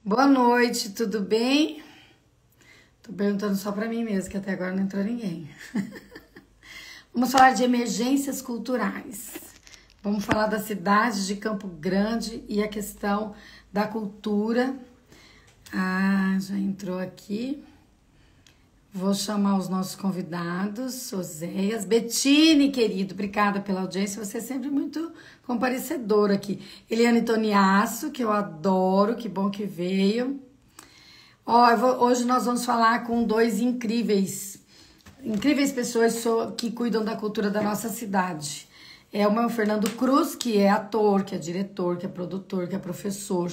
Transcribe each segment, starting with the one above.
Boa noite, tudo bem? Tô perguntando só pra mim mesmo, que até agora não entrou ninguém. Vamos falar de emergências culturais. Vamos falar da cidade de Campo Grande e a questão da cultura. Ah, já entrou aqui. Vou chamar os nossos convidados, Oséias, Bettine, querido, obrigada pela audiência, você é sempre muito comparecedor aqui. Eliane Toniasso, que eu adoro, que bom que veio. Ó, hoje nós vamos falar com dois incríveis pessoas que cuidam da cultura da nossa cidade. É o meu Fernando Cruz, que é ator, que é diretor, que é produtor, que é professor.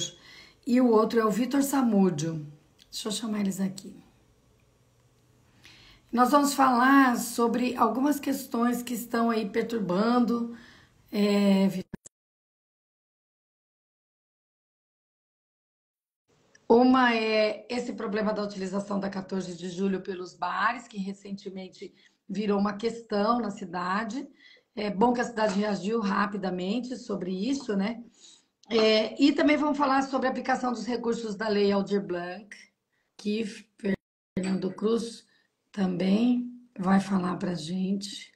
E o outro é o Vitor Samúdio. Deixa eu chamar eles aqui. Nós vamos falar sobre algumas questões que estão aí perturbando. Uma é esse problema da utilização da 14 de julho pelos bares, que recentemente virou uma questão na cidade. É bom que a cidade reagiu rapidamente sobre isso, né? E também vamos falar sobre a aplicação dos recursos da Lei Aldir Blanc, que Fernando Cruz também vai falar para a gente.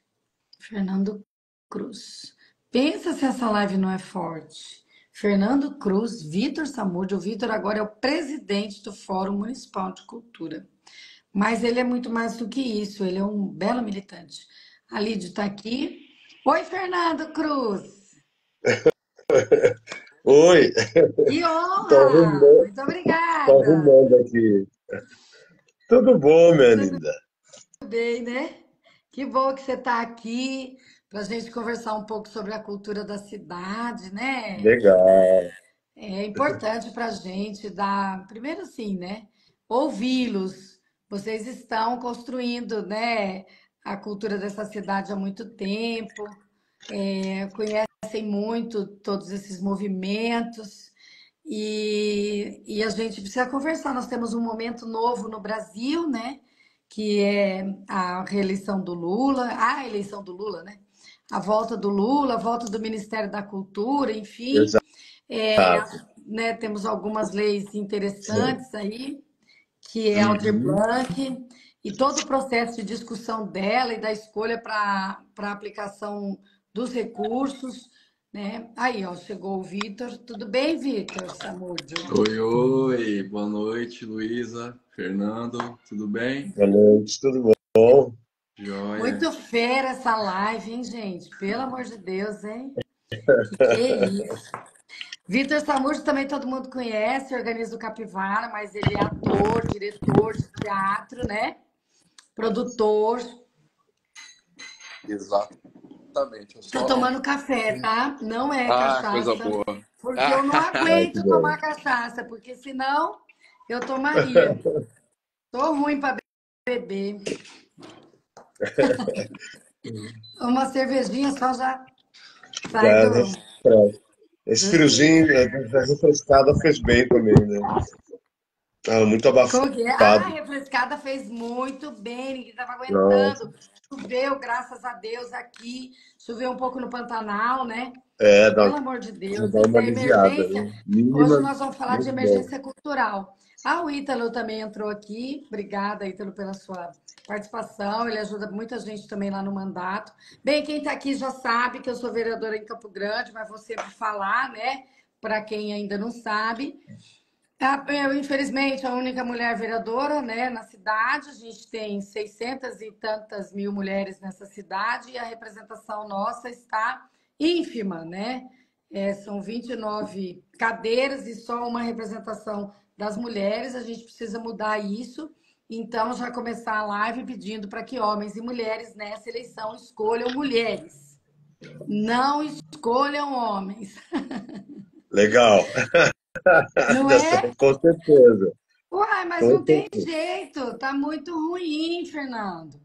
Fernando Cruz. Pensa se essa live não é forte. Fernando Cruz, Vitor Samúdio. O Vitor agora é o presidente do Fórum Municipal de Cultura. Mas ele é muito mais do que isso, ele é um belo militante. A Lídia está aqui. Oi, Fernando Cruz. Oi, Que tô honra! arrumando, Muito tô obrigada. arrumando aqui. Tudo bom, minha Tudo linda? bem, né? Que bom que você está aqui para a gente conversar um pouco sobre a cultura da cidade, né? Legal. É importante para a gente dar, primeiro assim, né? Ouvi-los. Vocês estão construindo, né, a cultura dessa cidade há muito tempo, conhecem muito todos esses movimentos e a gente precisa conversar. Nós temos um momento novo no Brasil, né? Que é a reeleição do Lula, a eleição do Lula, né? A volta do Lula, a volta do Ministério da Cultura, enfim. É, Exato. né, temos algumas leis Sim. interessantes aí, que é a Aldir Uhum. Blanc, e todo o processo de discussão dela e da escolha para a aplicação dos recursos, né? Aí, ó, chegou o Vitor. Tudo bem, Vitor Samúdio? Oi, oi, boa noite, Luísa, Fernando, tudo bem? Boa noite, tudo bom? Joia. Muito fera essa live, hein, gente? Pelo amor de Deus, hein? Que é isso? Vitor Samúdio também todo mundo conhece, organiza o Capivara, mas ele é ator, diretor de teatro, né? Produtor. Exatamente, eu Tô só. tomando café, tá? Não é Ah, coisa cachaça, boa. porque eu não Ah, Ah, que aguento bom. tomar cachaça, porque senão eu tomaria. Tô ruim para beber. Uma cervejinha só já sai Já do, refresca. Esse do jeito. friozinho da refrescada fez bem também, né? Ah, muito Como que é? Ah, a abafado. refrescada fez muito bem, ninguém estava Nossa. aguentando. Choveu, graças a Deus, aqui. Choveu um pouco no Pantanal, né? É, Pelo amor de Deus, dá isso uma é aliviada, emergência. né? Hoje Mínima, nós vamos falar de muito bom. emergência cultural. Ah, o Ítalo também entrou aqui. Obrigada, Ítalo, pela sua participação. Ele ajuda muita gente também lá no mandato. Bem, quem está aqui já sabe que eu sou vereadora em Campo Grande, mas vou sempre falar, né? Para quem ainda não sabe. Eu, infelizmente, a única mulher vereadora, né, na cidade. A gente tem 600 e tantas mil mulheres nessa cidade e a representação nossa está ínfima, né? São 29 cadeiras e só uma representação das mulheres. A gente precisa mudar isso. Então, já começar a live pedindo para que homens e mulheres nessa eleição escolham mulheres. Não escolham homens. Legal. Não é? Com certeza. Uai, mas Com não tem certeza. jeito, tá muito ruim, Fernando,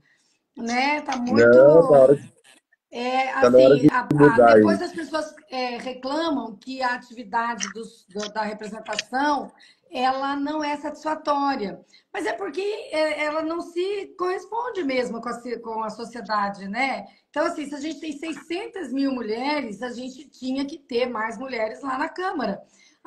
né? Tá muito, Não, tá na hora assim, de mudar depois as isso. pessoas reclamam que a atividade da representação, ela não é satisfatória, mas é porque ela não se corresponde mesmo com a sociedade, né? Então, assim, se a gente tem 600 mil mulheres, a gente tinha que ter mais mulheres lá na Câmara.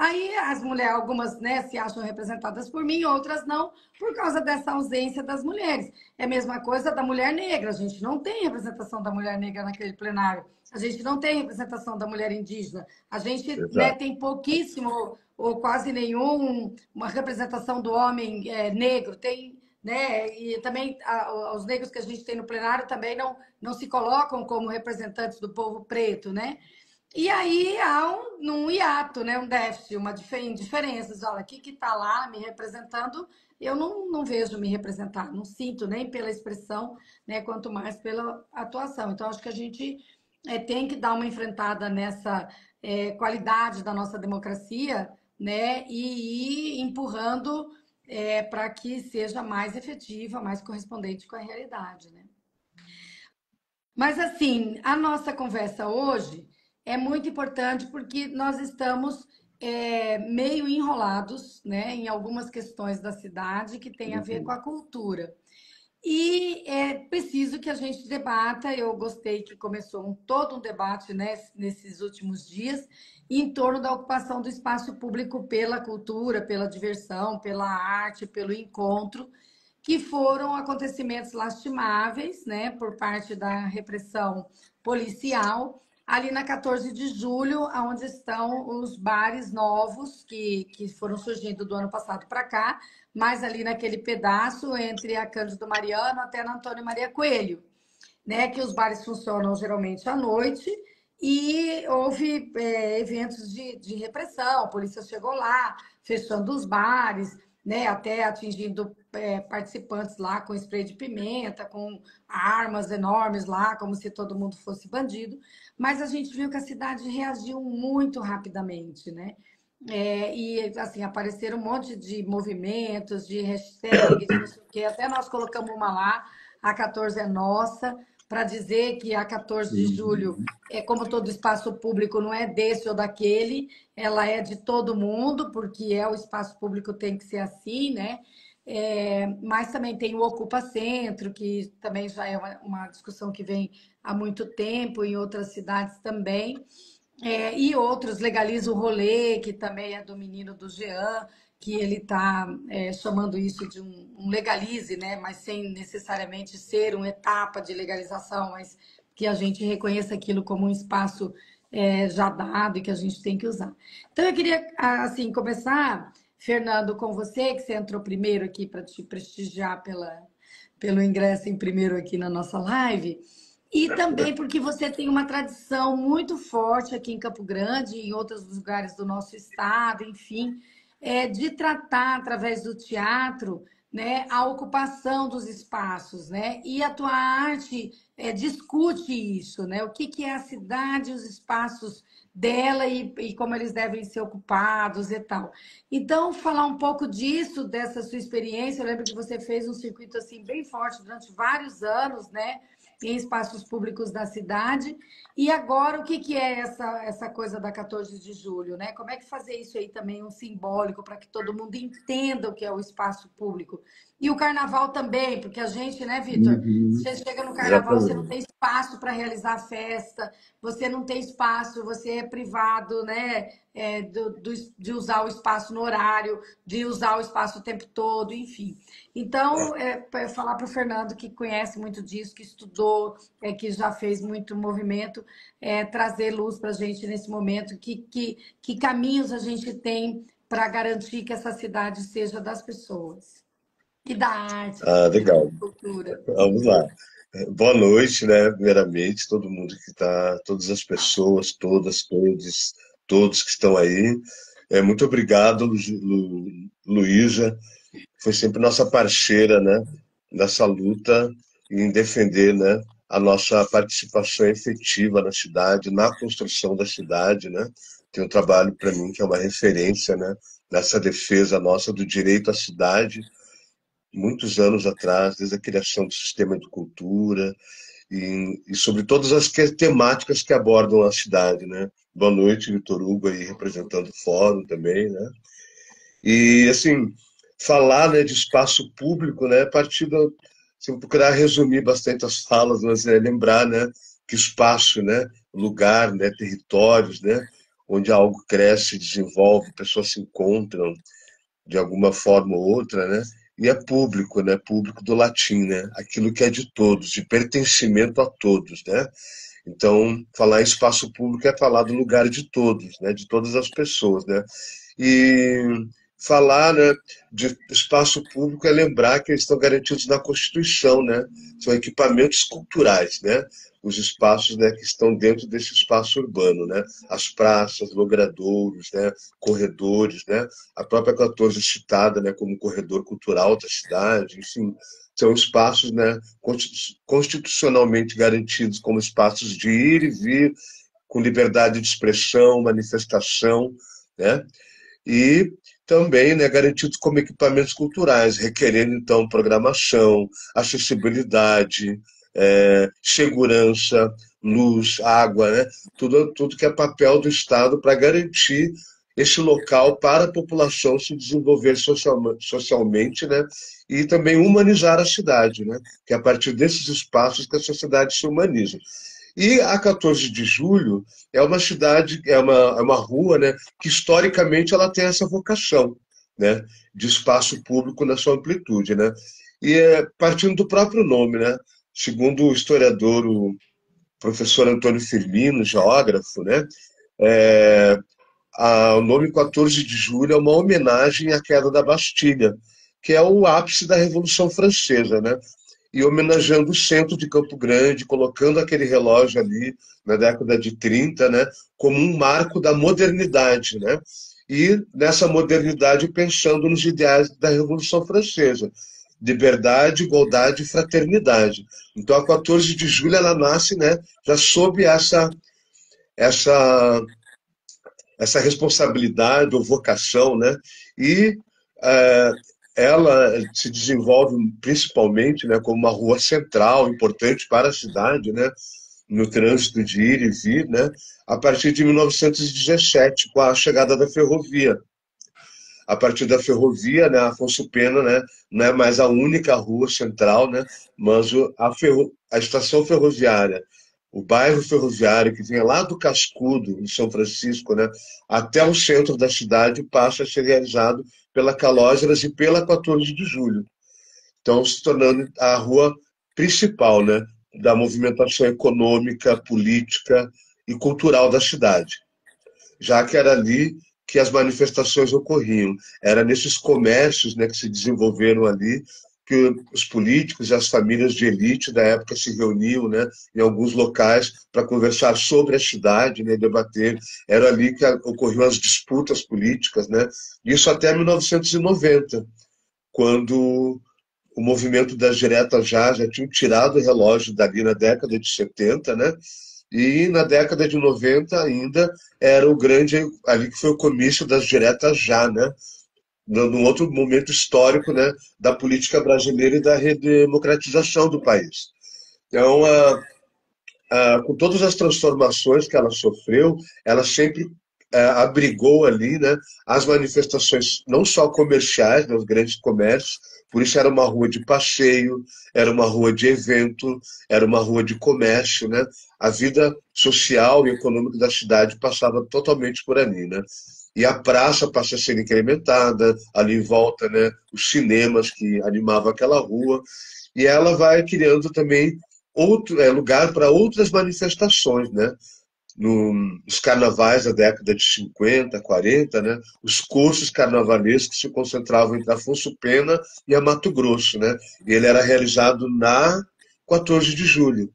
Aí as mulheres, algumas, né, se acham representadas por mim, outras não, por causa dessa ausência das mulheres. É a mesma coisa da mulher negra. A gente não tem representação da mulher negra naquele plenário. A gente não tem representação da mulher indígena. A gente, né, Exato. tem pouquíssimo ou quase nenhum uma representação do homem negro. Tem, né, e também os negros que a gente tem no plenário também não se colocam como representantes do povo preto, né? E aí há um hiato, né? Um déficit, uma diferença. Olha, aqui que está lá me representando, eu não vejo me representar, não sinto nem pela expressão, né? Quanto mais pela atuação. Então, acho que a gente tem que dar uma enfrentada nessa qualidade da nossa democracia, né? E ir empurrando para que seja mais efetiva, mais correspondente com a realidade, né? Mas, assim, a nossa conversa hoje é muito importante porque nós estamos meio enrolados, né, em algumas questões da cidade que tem a ver com Uhum. a cultura. E é preciso que a gente debata. Eu gostei que começou todo um debate, né, nesses últimos dias em torno da ocupação do espaço público pela cultura, pela diversão, pela arte, pelo encontro, que foram acontecimentos lastimáveis, né, por parte da repressão policial, ali na 14 de julho, onde estão os bares novos que foram surgindo do ano passado para cá, mas ali naquele pedaço entre a Cândido Mariano até a Antônio Maria Coelho, né, que os bares funcionam geralmente à noite, e houve eventos de repressão, a polícia chegou lá, fechando os bares, né, até atingindo participantes lá com spray de pimenta, com armas enormes lá, como se todo mundo fosse bandido. Mas a gente viu que a cidade reagiu muito rapidamente, né? E assim, apareceram um monte de movimentos, de hashtag, de não sei o quê. Até nós colocamos uma lá, a 14 é nossa, para dizer que a 14 de julho, Uhum. como todo espaço público, não é desse ou daquele, ela é de todo mundo, porque o espaço público tem que ser assim, né? Mas também tem o Ocupa Centro, que também já é uma discussão que vem há muito tempo, em outras cidades também. E outros, Legaliza o Rolê, que também é do menino do Jean, que ele está chamando isso de um legalize, né? Mas sem necessariamente ser uma etapa de legalização, mas que a gente reconheça aquilo como um espaço já dado e que a gente tem que usar. Então, eu queria, assim, começar, Fernando, com você, que você entrou primeiro aqui para te prestigiar pelo ingresso em primeiro aqui na nossa live. E também porque você tem uma tradição muito forte aqui em Campo Grande e em outros lugares do nosso estado, enfim, de tratar através do teatro, né, a ocupação dos espaços, né? E a tua arte discute isso, né? O que é a cidade, os espaços dela e como eles devem ser ocupados e tal. Então, falar um pouco disso, dessa sua experiência. Eu lembro que você fez um circuito assim bem forte durante vários anos, né? Em espaços públicos da cidade. E agora, o que é essa coisa da 14 de julho, né? Como é que fazer isso aí também um simbólico para que todo mundo entenda o que é o espaço público? E o carnaval também, porque a gente, né, Vitor? Uhum. Você chega no carnaval, você não Exatamente. tem espaço para realizar a festa, você não tem espaço, você é privado, né, de usar o espaço no horário, de usar o espaço o tempo todo, enfim. Então, para falar para o Fernando, que conhece muito disso, que estudou, que já fez muito movimento, trazer luz para a gente nesse momento, que caminhos a gente tem para garantir que essa cidade seja das pessoas e da arte Ah, também, da legal. cultura. Vamos lá. Boa noite, né? Primeiramente, todo mundo que está, todas as pessoas, todas, todos que estão aí. Muito obrigado, Luísa. Foi sempre nossa parceira, né? Nessa luta em defender, né? A nossa participação efetiva na cidade, na construção da cidade, né? Tem um trabalho para mim que é uma referência, né? Nessa defesa nossa do direito à cidade, muitos anos atrás, desde a criação do sistema de cultura e sobre todas as temáticas que abordam a cidade, né? Boa noite, Vitor Hugo aí representando o fórum também, né? E assim, falar, né, de espaço público, né, a partir do, se eu procurar resumir bastante as falas, mas lembrar, né, que espaço, né, lugar, né, territórios, né, onde algo cresce, desenvolve, pessoas se encontram de alguma forma ou outra, né? E é público, né? Público do latim, né? Aquilo que é de todos, de pertencimento a todos, né? Então, falar em espaço público é falar do lugar de todos, né? De todas as pessoas, né? E falar, né, de espaço público é lembrar que eles estão garantidos na Constituição, né? São equipamentos culturais, né? Os espaços, né, que estão dentro desse espaço urbano, né? As praças, logradouros, né, corredores, né? A própria 14 citada, né, como corredor cultural da cidade, enfim, são espaços, né, constitucionalmente garantidos como espaços de ir e vir, com liberdade de expressão, manifestação, né? E também, né, garantidos como equipamentos culturais, requerendo então programação, acessibilidade, segurança, luz, água, né? Tudo que é papel do Estado para garantir esse local para a população se desenvolver socialmente, né? E também humanizar a cidade, né? Que é a partir desses espaços que a sociedade se humaniza. E a 14 de julho é uma cidade, é uma rua, né, que historicamente ela tem essa vocação, né, de espaço público na sua amplitude, né? E partindo do próprio nome, né? Segundo o historiador, o professor Antônio Firmino, geógrafo, né? É, o nome 14 de julho é uma homenagem à queda da Bastilha, que é o ápice da Revolução Francesa, né? E homenageando o centro de Campo Grande, colocando aquele relógio ali na década de 30, né, como um marco da modernidade, né? E nessa modernidade pensando nos ideais da Revolução Francesa, liberdade, igualdade e fraternidade. Então a 14 de julho ela nasce, né, já sob essa essa responsabilidade ou vocação, né? E eh, ela se desenvolve principalmente, né, como uma rua central, importante para a cidade, né, no trânsito de ir e vir, né, a partir de 1917, com a chegada da ferrovia. A partir da ferrovia, né, Afonso Pena, né, não é mais a única rua central, né, mas a estação ferroviária, o bairro ferroviário que vinha lá do Cascudo, em São Francisco, né, até o centro da cidade, passa a ser realizado pela Calógeras e pela 14 de julho. Então, se tornando a rua principal, né, da movimentação econômica, política e cultural da cidade, já que era ali que as manifestações ocorriam. Era nesses comércios, né, que se desenvolveram ali que os políticos e as famílias de elite da época se reuniam, né, em alguns locais para conversar sobre a cidade, né, debater. Era ali que ocorriam as disputas políticas, né, isso até 1990, quando o movimento das diretas já tinha tirado o relógio dali na década de 70, né? E na década de 90 ainda era o grande, ali que foi o comício das diretas já, né? Num outro momento histórico, né, da política brasileira e da redemocratização do país. Então, com todas as transformações que ela sofreu, ela sempre abrigou ali, né, as manifestações não só comerciais, nos grandes comércios, por isso era uma rua de passeio, era uma rua de evento, era uma rua de comércio, né? A vida social e econômica da cidade passava totalmente por ali, né? E a praça passa a ser incrementada, ali em volta, né, os cinemas que animavam aquela rua, e ela vai criando também lugar para outras manifestações, né? Nos carnavais da década de 50, 40, né, os cursos carnavalescos se concentravam entre Afonso Pena e a Mato Grosso, né? E ele era realizado na 14 de julho,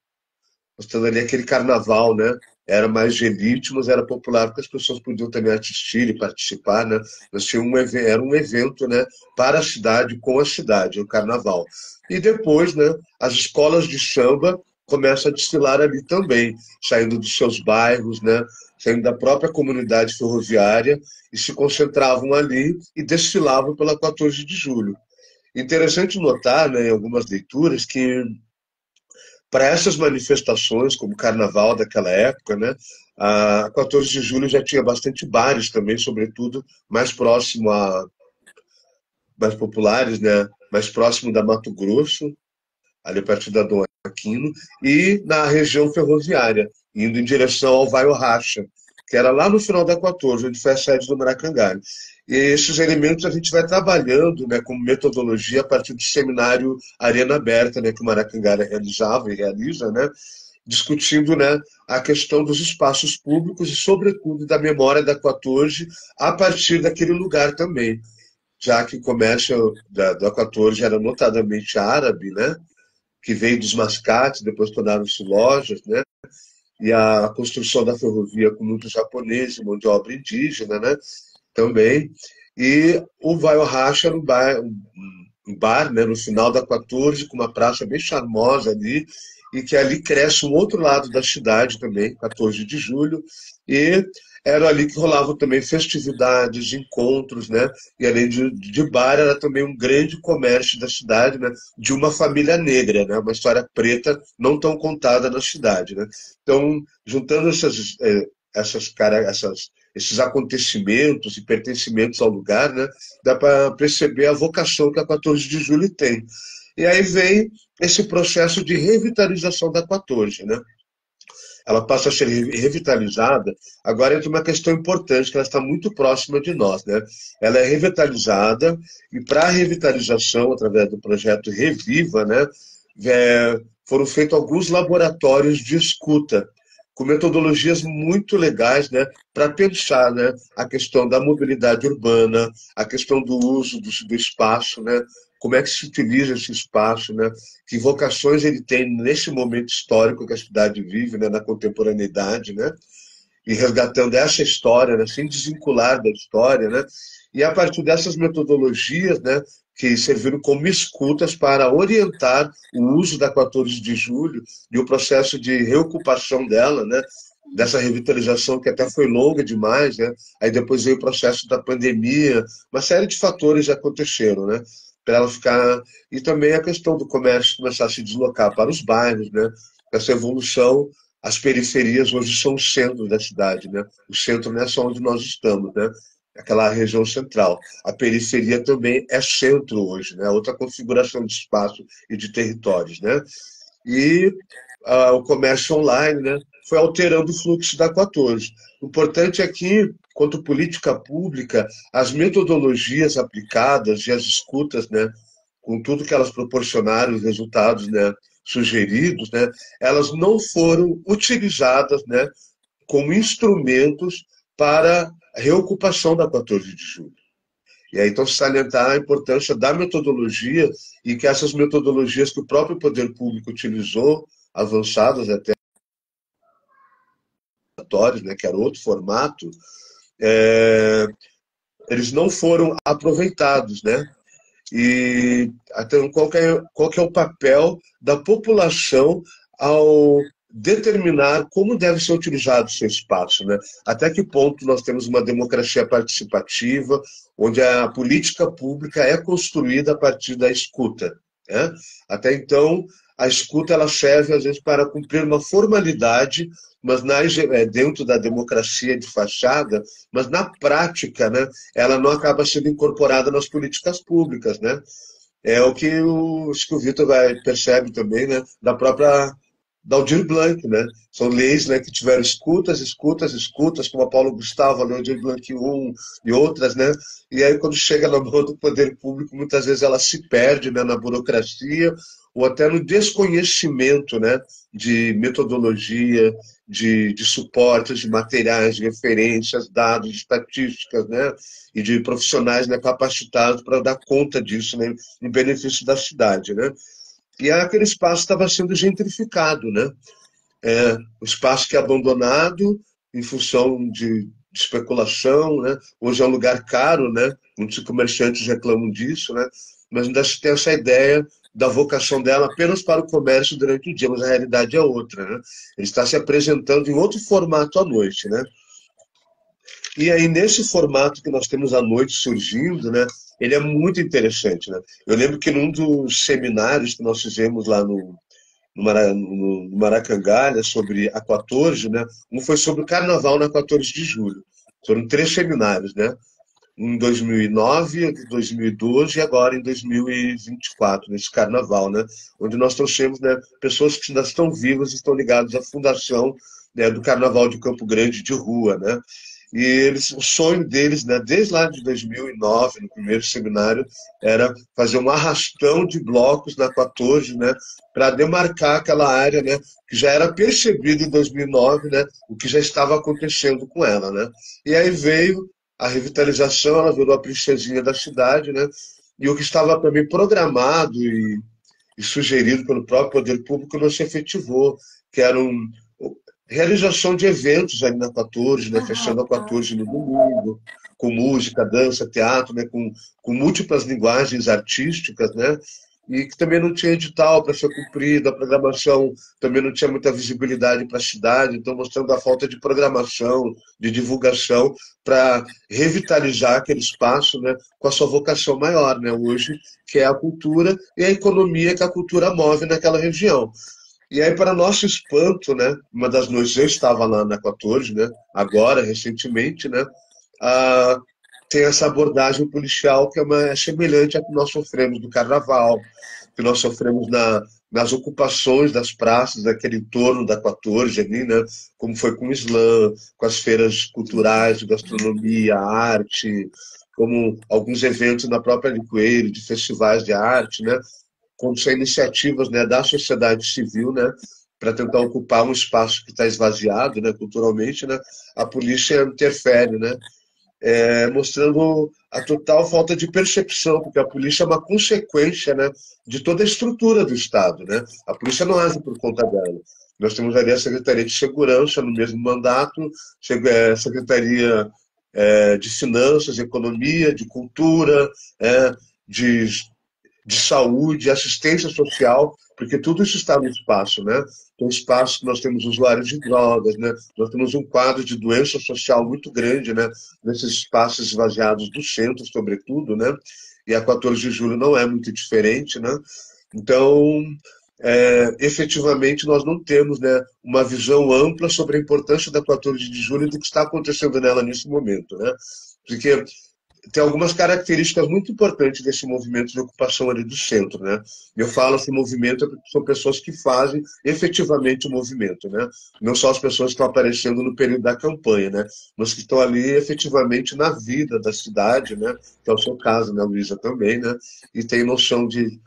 mostrando ali aquele carnaval, né? Era mais de elite, mas era popular porque as pessoas podiam também assistir e participar, né? Mas tinha era um evento, né, para a cidade, com a cidade, o carnaval. E depois, né, as escolas de samba começam a desfilar ali também, saindo dos seus bairros, né, saindo da própria comunidade ferroviária e se concentravam ali e desfilavam pela 14 de julho. Interessante notar, né, em algumas leituras, que para essas manifestações, como o carnaval daquela época, né, a 14 de julho já tinha bastante bares também, sobretudo mais populares, né, mais próximo da Mato Grosso, ali perto da Dom Aquino, e na região ferroviária, indo em direção ao Vai o Racha, que era lá no final da 14, onde foi a sede do Maracangalho. E esses elementos a gente vai trabalhando, né, como metodologia a partir do seminário Arena Aberta, né, que o Maracangalho realizava e realiza, né, discutindo, né, a questão dos espaços públicos e, sobretudo, da memória da 14 a partir daquele lugar também, já que o comércio da 14 era notadamente árabe, né, que veio dos mascates, depois tornaram-se lojas, né, e a construção da ferrovia com muitos japoneses, mão de obra indígena, né, também. E o Vai ao Racha era um bar, né, no final da 14, com uma praça bem charmosa ali, e que ali cresce um outro lado da cidade também, 14 de julho, e era ali que rolavam também festividades, encontros, né? E além de bar, era também um grande comércio da cidade, né? De uma família negra, né? Uma história preta não tão contada na cidade, né? Então, juntando esses acontecimentos e pertencimentos ao lugar, né? Dá para perceber a vocação que a 14 de julho tem. E aí vem esse processo de revitalização da 14, né? Ela passa a ser revitalizada, agora entra uma questão importante, que ela está muito próxima de nós, né? Ela é revitalizada, e para a revitalização, através do projeto Reviva, né, foram feitos alguns laboratórios de escuta, com metodologias muito legais, né, para pensar, né, a questão da mobilidade urbana, a questão do uso do espaço, né, como é que se utiliza esse espaço, né, que vocações ele tem nesse momento histórico que a cidade vive, né, na contemporaneidade, né, e resgatando essa história, né, sem desvincular da história, né, e a partir dessas metodologias, né, que serviram como escutas para orientar o uso da 14 de julho e o processo de reocupação dela, né, dessa revitalização que até foi longa demais, né, aí depois veio o processo da pandemia, uma série de fatores aconteceram, né, para ela ficar, e também a questão do comércio começar a se deslocar para os bairros, né, essa evolução. As periferias hoje são o centro da cidade, né? O centro não é só onde nós estamos, né? Aquela região central. A periferia também é centro hoje, né? Outra configuração de espaço e de territórios, né? E o comércio online, né, foi alterando o fluxo da 14. O importante é que, quanto política pública, as metodologias aplicadas e as escutas, né, com tudo que elas proporcionaram, os resultados, né, sugeridos, né, elas não foram utilizadas, né, como instrumentos para a reocupação da 14 de julho. E aí, então, salientar a importância da metodologia e que essas metodologias que o próprio poder público utilizou, avançadas até, né, que era outro formato, eles não foram aproveitados, né? E então, qual que é o papel da população ao determinar como deve ser utilizado o seu espaço, né? Até que ponto nós temos uma democracia participativa, onde a política pública é construída a partir da escuta, né? Até então, a escuta ela serve, às vezes, para cumprir uma formalidade, mas dentro da democracia de fachada, mas na prática, né, ela não acaba sendo incorporada nas políticas públicas, né? É o que acho que o Vitor percebe também, né, da Aldir Blanc, né? São leis, né, que tiveram escutas, como a Paulo Gustavo, a Aldir Blanc I e outras, né? E aí, quando chega na mão do poder público, muitas vezes ela se perde, né, na burocracia ou até no desconhecimento, né, de metodologia, de suportes, de materiais, de referências, dados, de estatísticas, né, e de profissionais, né, capacitados para dar conta disso, né, em benefício da cidade, né. E aquele espaço estava sendo gentrificado, né? O espaço que é abandonado em função de especulação, né? Hoje é um lugar caro, né? Muitos comerciantes reclamam disso, né? Mas ainda se tem essa ideia da vocação dela apenas para o comércio durante o dia, mas a realidade é outra, né? Ele está se apresentando em outro formato à noite, né? E aí, nesse formato que nós temos à noite surgindo, né, ele é muito interessante, né? Eu lembro que num dos seminários que nós fizemos lá no Maracangalha, sobre a 14, né, um foi sobre o Carnaval na 14 de julho. Foram 3 seminários, né? Um em 2009, outro em 2012 e agora em 2024, nesse Carnaval, né? Onde nós trouxemos, né, pessoas que ainda estão vivas e estão ligadas à fundação né, do Carnaval de Campo Grande de rua, né? E eles, o sonho deles, né, desde lá de 2009, no primeiro seminário, era fazer um arrastão de blocos na 14, né, para demarcar aquela área, né, que já era percebido em 2009, né, o que já estava acontecendo com ela, né? E aí veio a revitalização, ela virou a princesinha da cidade, né? E o que estava também programado e sugerido pelo próprio poder público não se efetivou, que era realização de eventos ali na 14, né, fechando a 14 no domingo, com música, dança, teatro, né, com múltiplas linguagens artísticas, né, e que também não tinha edital para ser cumprido, a programação também não tinha muita visibilidade para a cidade, então mostrando a falta de programação, de divulgação, para revitalizar aquele espaço, né, com a sua vocação maior, né, hoje, que é a cultura e a economia que a cultura move naquela região. E aí, para nosso espanto, né, uma das noites eu estava lá na 14, né, agora, recentemente, né, ah, tem essa abordagem policial que é semelhante à que nós sofremos no Carnaval, que nós sofremos nas ocupações das praças, daquele entorno da 14 ali, né, como foi com o Islã, com as feiras culturais, de gastronomia, arte, como alguns eventos na própria Licoeiro, de festivais de arte, né, quando são iniciativas, né, da sociedade civil, né, para tentar ocupar um espaço que está esvaziado, né, culturalmente, né, a polícia interfere, né, mostrando a total falta de percepção, porque a polícia é uma consequência, né, de toda a estrutura do Estado, né? A polícia não age por conta dela. Nós temos ali a Secretaria de Segurança no mesmo mandato, Secretaria de Finanças, Economia, de Cultura, de saúde, assistência social, porque tudo isso está no espaço, né? Tem espaço que nós temos usuários de drogas, né? Nós temos um quadro de doença social muito grande, né? Nesses espaços esvaziados do centro, sobretudo, né? E a 14 de julho não é muito diferente, né? Então, efetivamente, nós não temos, né, uma visão ampla sobre a importância da 14 de julho e do que está acontecendo nela nesse momento, né? Porque tem algumas características muito importantes desse movimento de ocupação ali do centro, né? Eu falo esse movimento porque são pessoas que fazem efetivamente o movimento, né? Não só as pessoas que estão aparecendo no período da campanha, né? Mas que estão ali efetivamente na vida da cidade, né? Que é o seu caso, né, Luísa, também, né? E tem noção de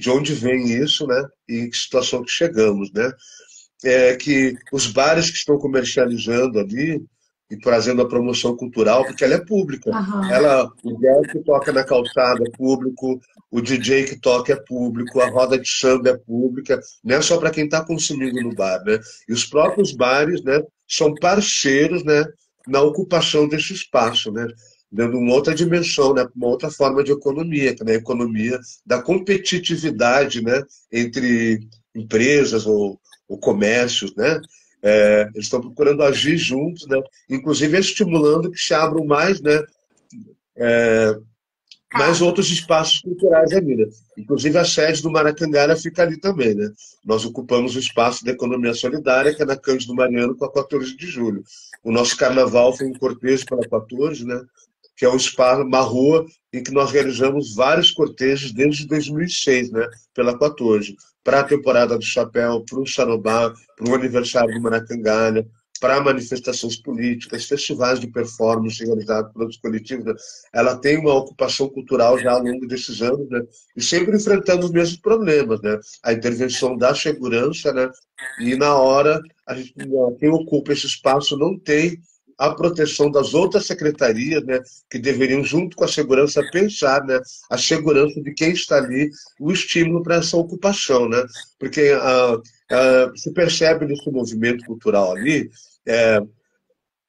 onde vem isso, né? E em que situação que chegamos, né? Que os bares que estão comercializando ali e trazendo a promoção cultural, porque ela é pública. Aham. O DJ que toca na calçada é público, o DJ que toca é público, a roda de samba é pública, não é só para quem está consumindo no bar, né? E os próprios bares, né, são parceiros, né, na ocupação desse espaço, né? Dando uma outra dimensão, né, uma outra forma de economia, que é a economia da competitividade, né, entre empresas ou comércios, né? Eles estão procurando agir juntos, né? Inclusive estimulando que se abram mais, né, mais outros espaços culturais ali, né? Inclusive a sede do Maracangalha fica ali também, né? Nós ocupamos o espaço da economia solidária, que é na Cândido Mariano, com a 14 de julho. O nosso carnaval foi um cortejo pela 14, né? Que é um espaço, uma rua em que nós realizamos vários cortejos desde 2006, né? Pela 14. Para a temporada do Chapéu, para o Sarobá, para o aniversário do Maracangalha, para manifestações políticas, festivais de performance realizados pelos coletivos, né? Ela tem uma ocupação cultural já ao longo desses anos, né? E sempre enfrentando os mesmos problemas, né? A intervenção da segurança, né? E na hora, quem ocupa esse espaço não tem a proteção das outras secretarias, né, que deveriam, junto com a segurança, pensar, né, a segurança de quem está ali, o estímulo para essa ocupação, né? Porque se percebe nesse movimento cultural ali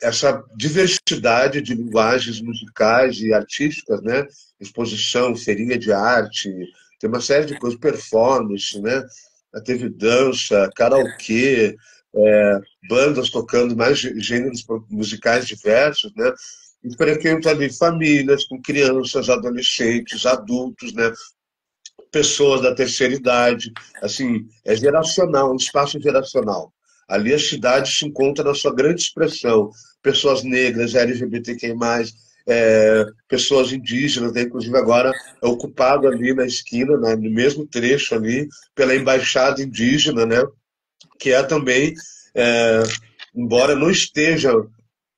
essa diversidade de linguagens musicais e artísticas, né? Exposição, feirinha de arte, tem uma série de coisas, performance, né? Teve dança, karaokê, bandas tocando mais gêneros musicais diversos, né? E frequento ali famílias com crianças, adolescentes, adultos, né? Pessoas da terceira idade, assim, é geracional, um espaço geracional. Ali a cidade se encontra na sua grande expressão. Pessoas negras, LGBTQI+, pessoas indígenas, né? Inclusive agora é ocupado ali na esquina, né? No mesmo trecho ali, pela embaixada indígena, né? Que é também embora não esteja,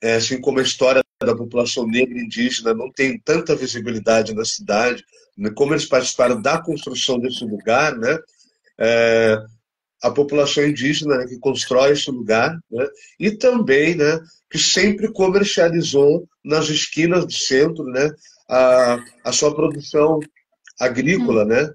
assim como a história da população negra e indígena não tem tanta visibilidade na cidade, né, como eles participaram da construção desse lugar, né, a população indígena, né, que constrói esse lugar, né, e também, né, que sempre comercializou nas esquinas do centro, né, a sua produção agrícola, né,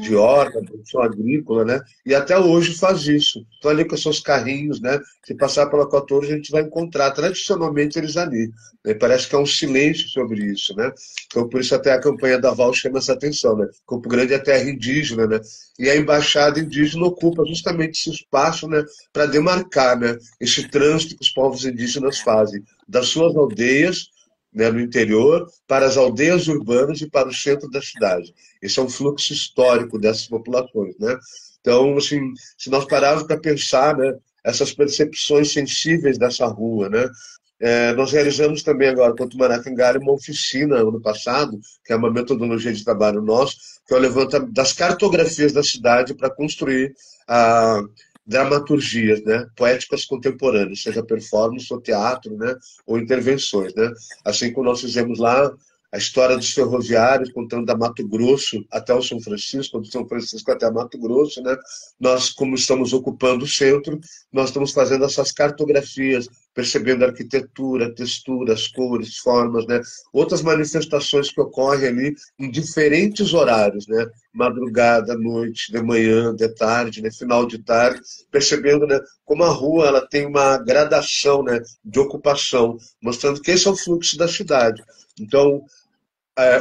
de horta, produção agrícola, né? E até hoje faz isso. Então, ali com os seus carrinhos, né? Se passar pela 14, a gente vai encontrar tradicionalmente eles ali. Né? Parece que há um silêncio sobre isso, né? Então, por isso até a campanha da Val chama essa atenção, né? Campo Grande é terra indígena, né? E a embaixada indígena ocupa justamente esse espaço, né? Para demarcar, né? Esse trânsito que os povos indígenas fazem das suas aldeias, né, no interior, para as aldeias urbanas e para o centro da cidade. Esse é um fluxo histórico dessas populações, né? Então, assim, se nós pararmos para pensar, né, essas percepções sensíveis dessa rua, né? Nós realizamos também agora, quanto Maracangalho, uma oficina ano passado, que é uma metodologia de trabalho nosso, que é o levantamento das cartografias da cidade para construir a dramaturgias, né, poéticas contemporâneas, seja performance ou teatro, né, ou intervenções, né, assim como nós fizemos lá a história dos ferroviários, contando da Mato Grosso até o São Francisco, do São Francisco até Mato Grosso, né, nós, como estamos ocupando o centro, nós estamos fazendo essas cartografias, percebendo a arquitetura, texturas, cores, formas, né, outras manifestações que ocorrem ali em diferentes horários, né, madrugada, noite, de manhã, de tarde, né, final de tarde, percebendo, né, como a rua ela tem uma gradação, né, de ocupação, mostrando que esse é o fluxo da cidade. Então,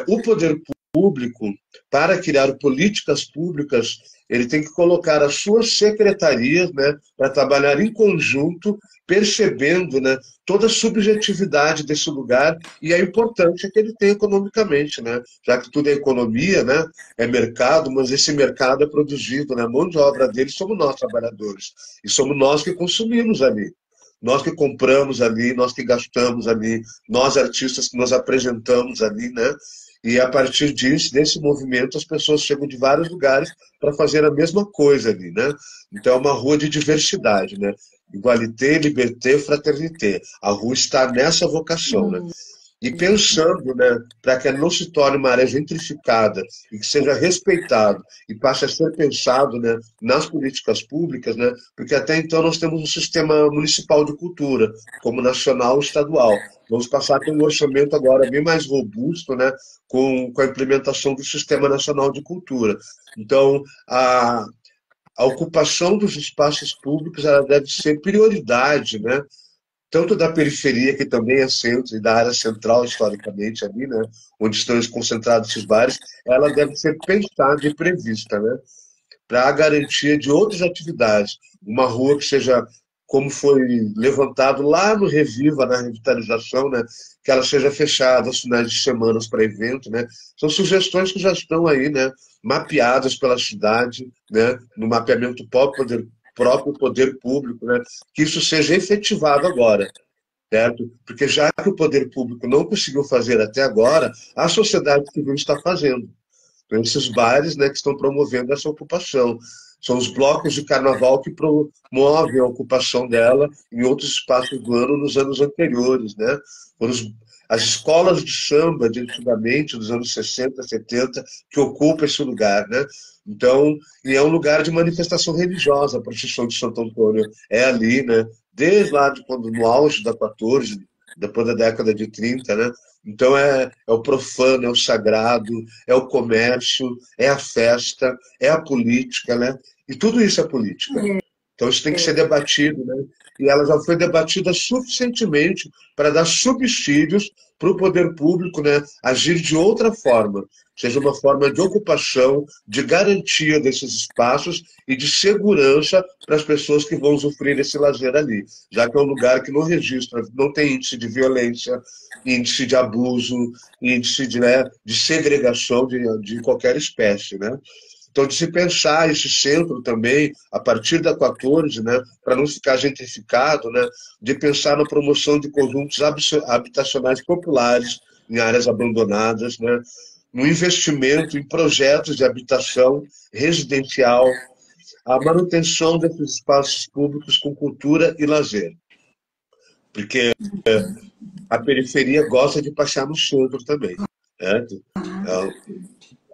o poder público, para criar políticas públicas, ele tem que colocar as suas secretarias, né, para trabalhar em conjunto, percebendo, né, toda a subjetividade desse lugar e a importância que ele tem economicamente, né, já que tudo é economia, né, é mercado, mas esse mercado é produzido, né, a mão de obra dele somos nós, trabalhadores, e somos nós que consumimos ali. Nós que compramos ali, nós que gastamos ali, nós artistas que nos apresentamos ali, né? E a partir disso, desse movimento, as pessoas chegam de vários lugares para fazer a mesma coisa ali, né? Então é uma rua de diversidade, né? Igualité, liberté, fraternité. A rua está nessa vocação, né? E pensando, né, para que ela não se torne uma área gentrificada e que seja respeitado e passe a ser pensado, né, nas políticas públicas, né, porque até então nós temos um sistema municipal de cultura, como nacional e estadual. Vamos passar a ter um orçamento agora bem mais robusto, né, com a implementação do Sistema Nacional de Cultura. Então, a ocupação dos espaços públicos ela deve ser prioridade, né, tanto da periferia, que também é centro, e da área central, historicamente, ali, né, onde estão concentrados esses bares, ela deve ser pensada e prevista, né, para a garantia de outras atividades. Uma rua que seja, como foi levantado lá no Reviva, na revitalização, né, que ela seja fechada aos finais de semana para evento, né, são sugestões que já estão aí, né, mapeadas pela cidade, né, no mapeamento próprio poder público, né, que isso seja efetivado agora, certo? Porque já que o poder público não conseguiu fazer até agora, a sociedade civil está fazendo. Então, esses bares, né, que estão promovendo essa ocupação. São os blocos de carnaval que promovem a ocupação dela em outros espaços do ano nos anos anteriores, né? Foram as escolas de samba de antigamente, dos anos 60, 70, que ocupam esse lugar, né? Então, e é um lugar de manifestação religiosa, a procissão de Santo Antônio é ali, né? Desde lá de quando, no auge da 14, depois da década de 30, né? Então é o profano, é o sagrado, é o comércio, é a festa, é a política, né? E tudo isso é política. Então isso tem que ser debatido, né? E ela já foi debatida suficientemente para dar subsídios para o poder público, né, agir de outra forma, seja uma forma de ocupação, de garantia desses espaços e de segurança para as pessoas que vão usufruir esse lazer ali, já que é um lugar que não registra, não tem índice de violência, índice de abuso, índice de, né, de segregação de qualquer espécie, né? Então, de se pensar esse centro também, a partir da 14, né, para não ficar gentrificado, né, de pensar na promoção de conjuntos habitacionais populares em áreas abandonadas, né, no investimento em projetos de habitação residencial, a manutenção desses espaços públicos com cultura e lazer. Porque a periferia gosta de passear no centro também. Certo? É,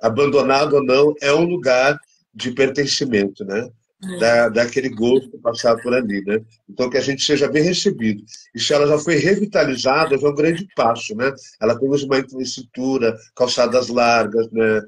abandonado ou não, é um lugar de pertencimento, né? Daquele gosto de passar por ali, né? Então, que a gente seja bem recebido. E se ela já foi revitalizada, já é um grande passo, né? Ela tem hoje uma infraestrutura, calçadas largas, né?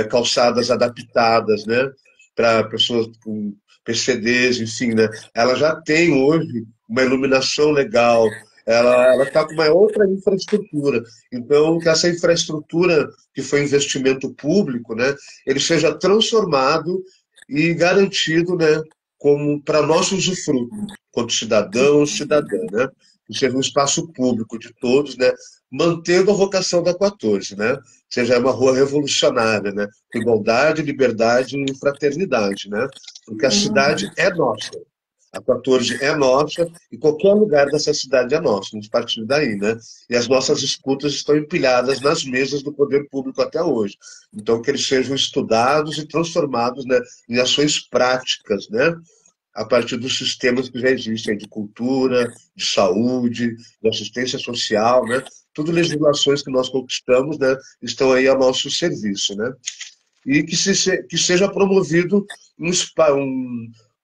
Calçadas adaptadas, né? Para pessoas com PCDs, enfim, né? Ela já tem hoje uma iluminação legal, ela está com uma outra infraestrutura. Então, que essa infraestrutura que foi investimento público, né, ele seja transformado e garantido, né, como para nosso usufruto, quanto cidadão ou cidadã, né, que seja um espaço público de todos, né, mantendo a vocação da 14, né, seja uma rua revolucionária, né, com igualdade, liberdade e fraternidade, né, porque a cidade é nossa. A 14 é nossa e qualquer lugar dessa cidade é nosso, a partir daí, né? E as nossas escutas estão empilhadas nas mesas do poder público até hoje. Então, que eles sejam estudados e transformados, né, em ações práticas, né? A partir dos sistemas que já existem de cultura, de saúde, de assistência social, né? Tudo legislações que nós conquistamos, né? Estão aí a nosso serviço, né? E que seja promovido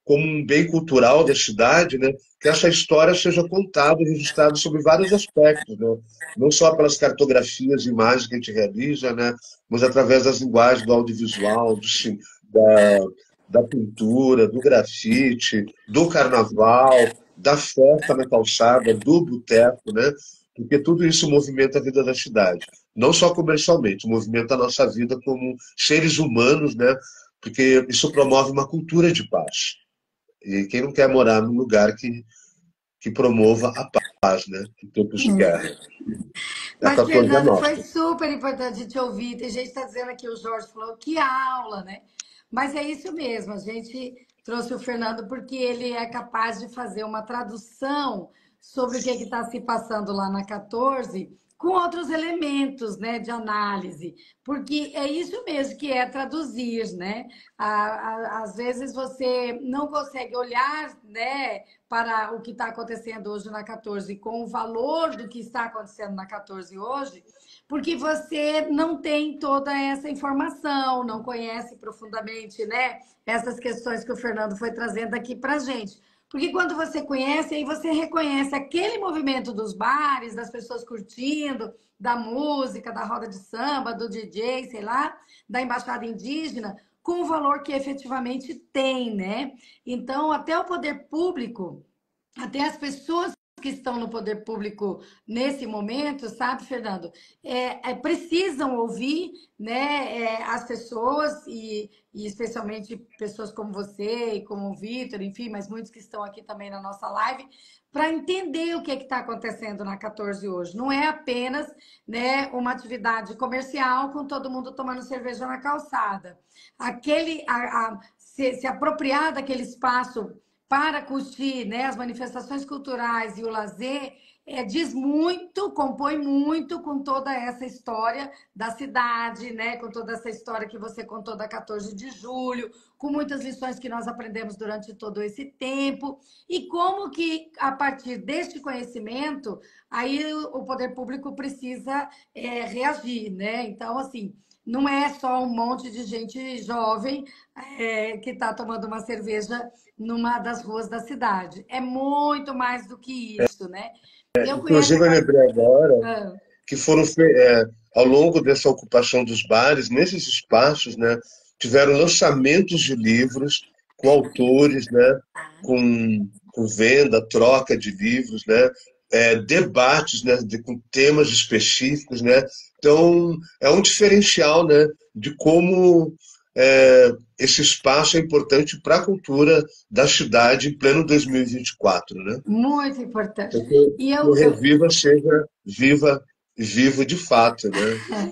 como um bem cultural da cidade, né? Que essa história seja contada e registrada sobre vários aspectos, né? Não só pelas cartografias e imagens que a gente realiza, né? Mas através das linguagens do audiovisual, da, da pintura, do grafite, do carnaval, da festa na calçada, do boteco, né? Porque tudo isso movimenta a vida da cidade. Não só comercialmente, movimenta a nossa vida como seres humanos, né? Porque isso promove uma cultura de paz. E quem não quer morar num lugar que promova a paz, né? Em tempos de guerra. A Mas, 14 é Fernando, foi nossa. super importante te ouvir. Tem gente que está dizendo aqui, o Jorge falou, que aula, né? Mas é isso mesmo, a gente trouxe o Fernando porque ele é capaz de fazer uma tradução sobre o que está se passando lá na 14 com outros elementos, né, de análise, porque é isso mesmo que é traduzir, né? Às vezes você não consegue olhar, né, para o que está acontecendo hoje na 14 com o valor do que está acontecendo na 14 hoje, porque você não tem toda essa informação, não conhece profundamente, né, essas questões que o Fernando foi trazendo aqui para a gente. Porque quando você conhece, aí você reconhece aquele movimento dos bares, das pessoas curtindo, da música, da roda de samba, do DJ, sei lá, da embaixada indígena, com o valor que efetivamente tem, né? Então, até o poder público, até as pessoas que estão no poder público nesse momento, sabe, Fernando, precisam ouvir, né, as pessoas e especialmente pessoas como você e como o Vitor, enfim, mas muitos que estão aqui também na nossa live, para entender o que está acontecendo na 14 hoje. Não é apenas, né, uma atividade comercial com todo mundo tomando cerveja na calçada. Se apropriar daquele espaço para curtir, né, as manifestações culturais e o lazer, diz muito, compõe muito com toda essa história da cidade, né, com toda essa história que você contou da 14 de julho, com muitas lições que nós aprendemos durante todo esse tempo, e como que, a partir deste conhecimento, aí o poder público precisa reagir, né? Então, assim, não é só um monte de gente jovem que está tomando uma cerveja numa das ruas da cidade. É muito mais do que isso, né? Eu conheço a... Inclusive, eu lembrei agora Ah, que ao longo dessa ocupação dos bares, nesses espaços, né, tiveram lançamentos de livros com autores, né, com venda, troca de livros, né, debates, né, com temas específicos, né. Então, é um diferencial, né, de como esse espaço é importante para a cultura da cidade em pleno 2024, né. muito importante. Então, E que o Reviva seja vivo de fato, né?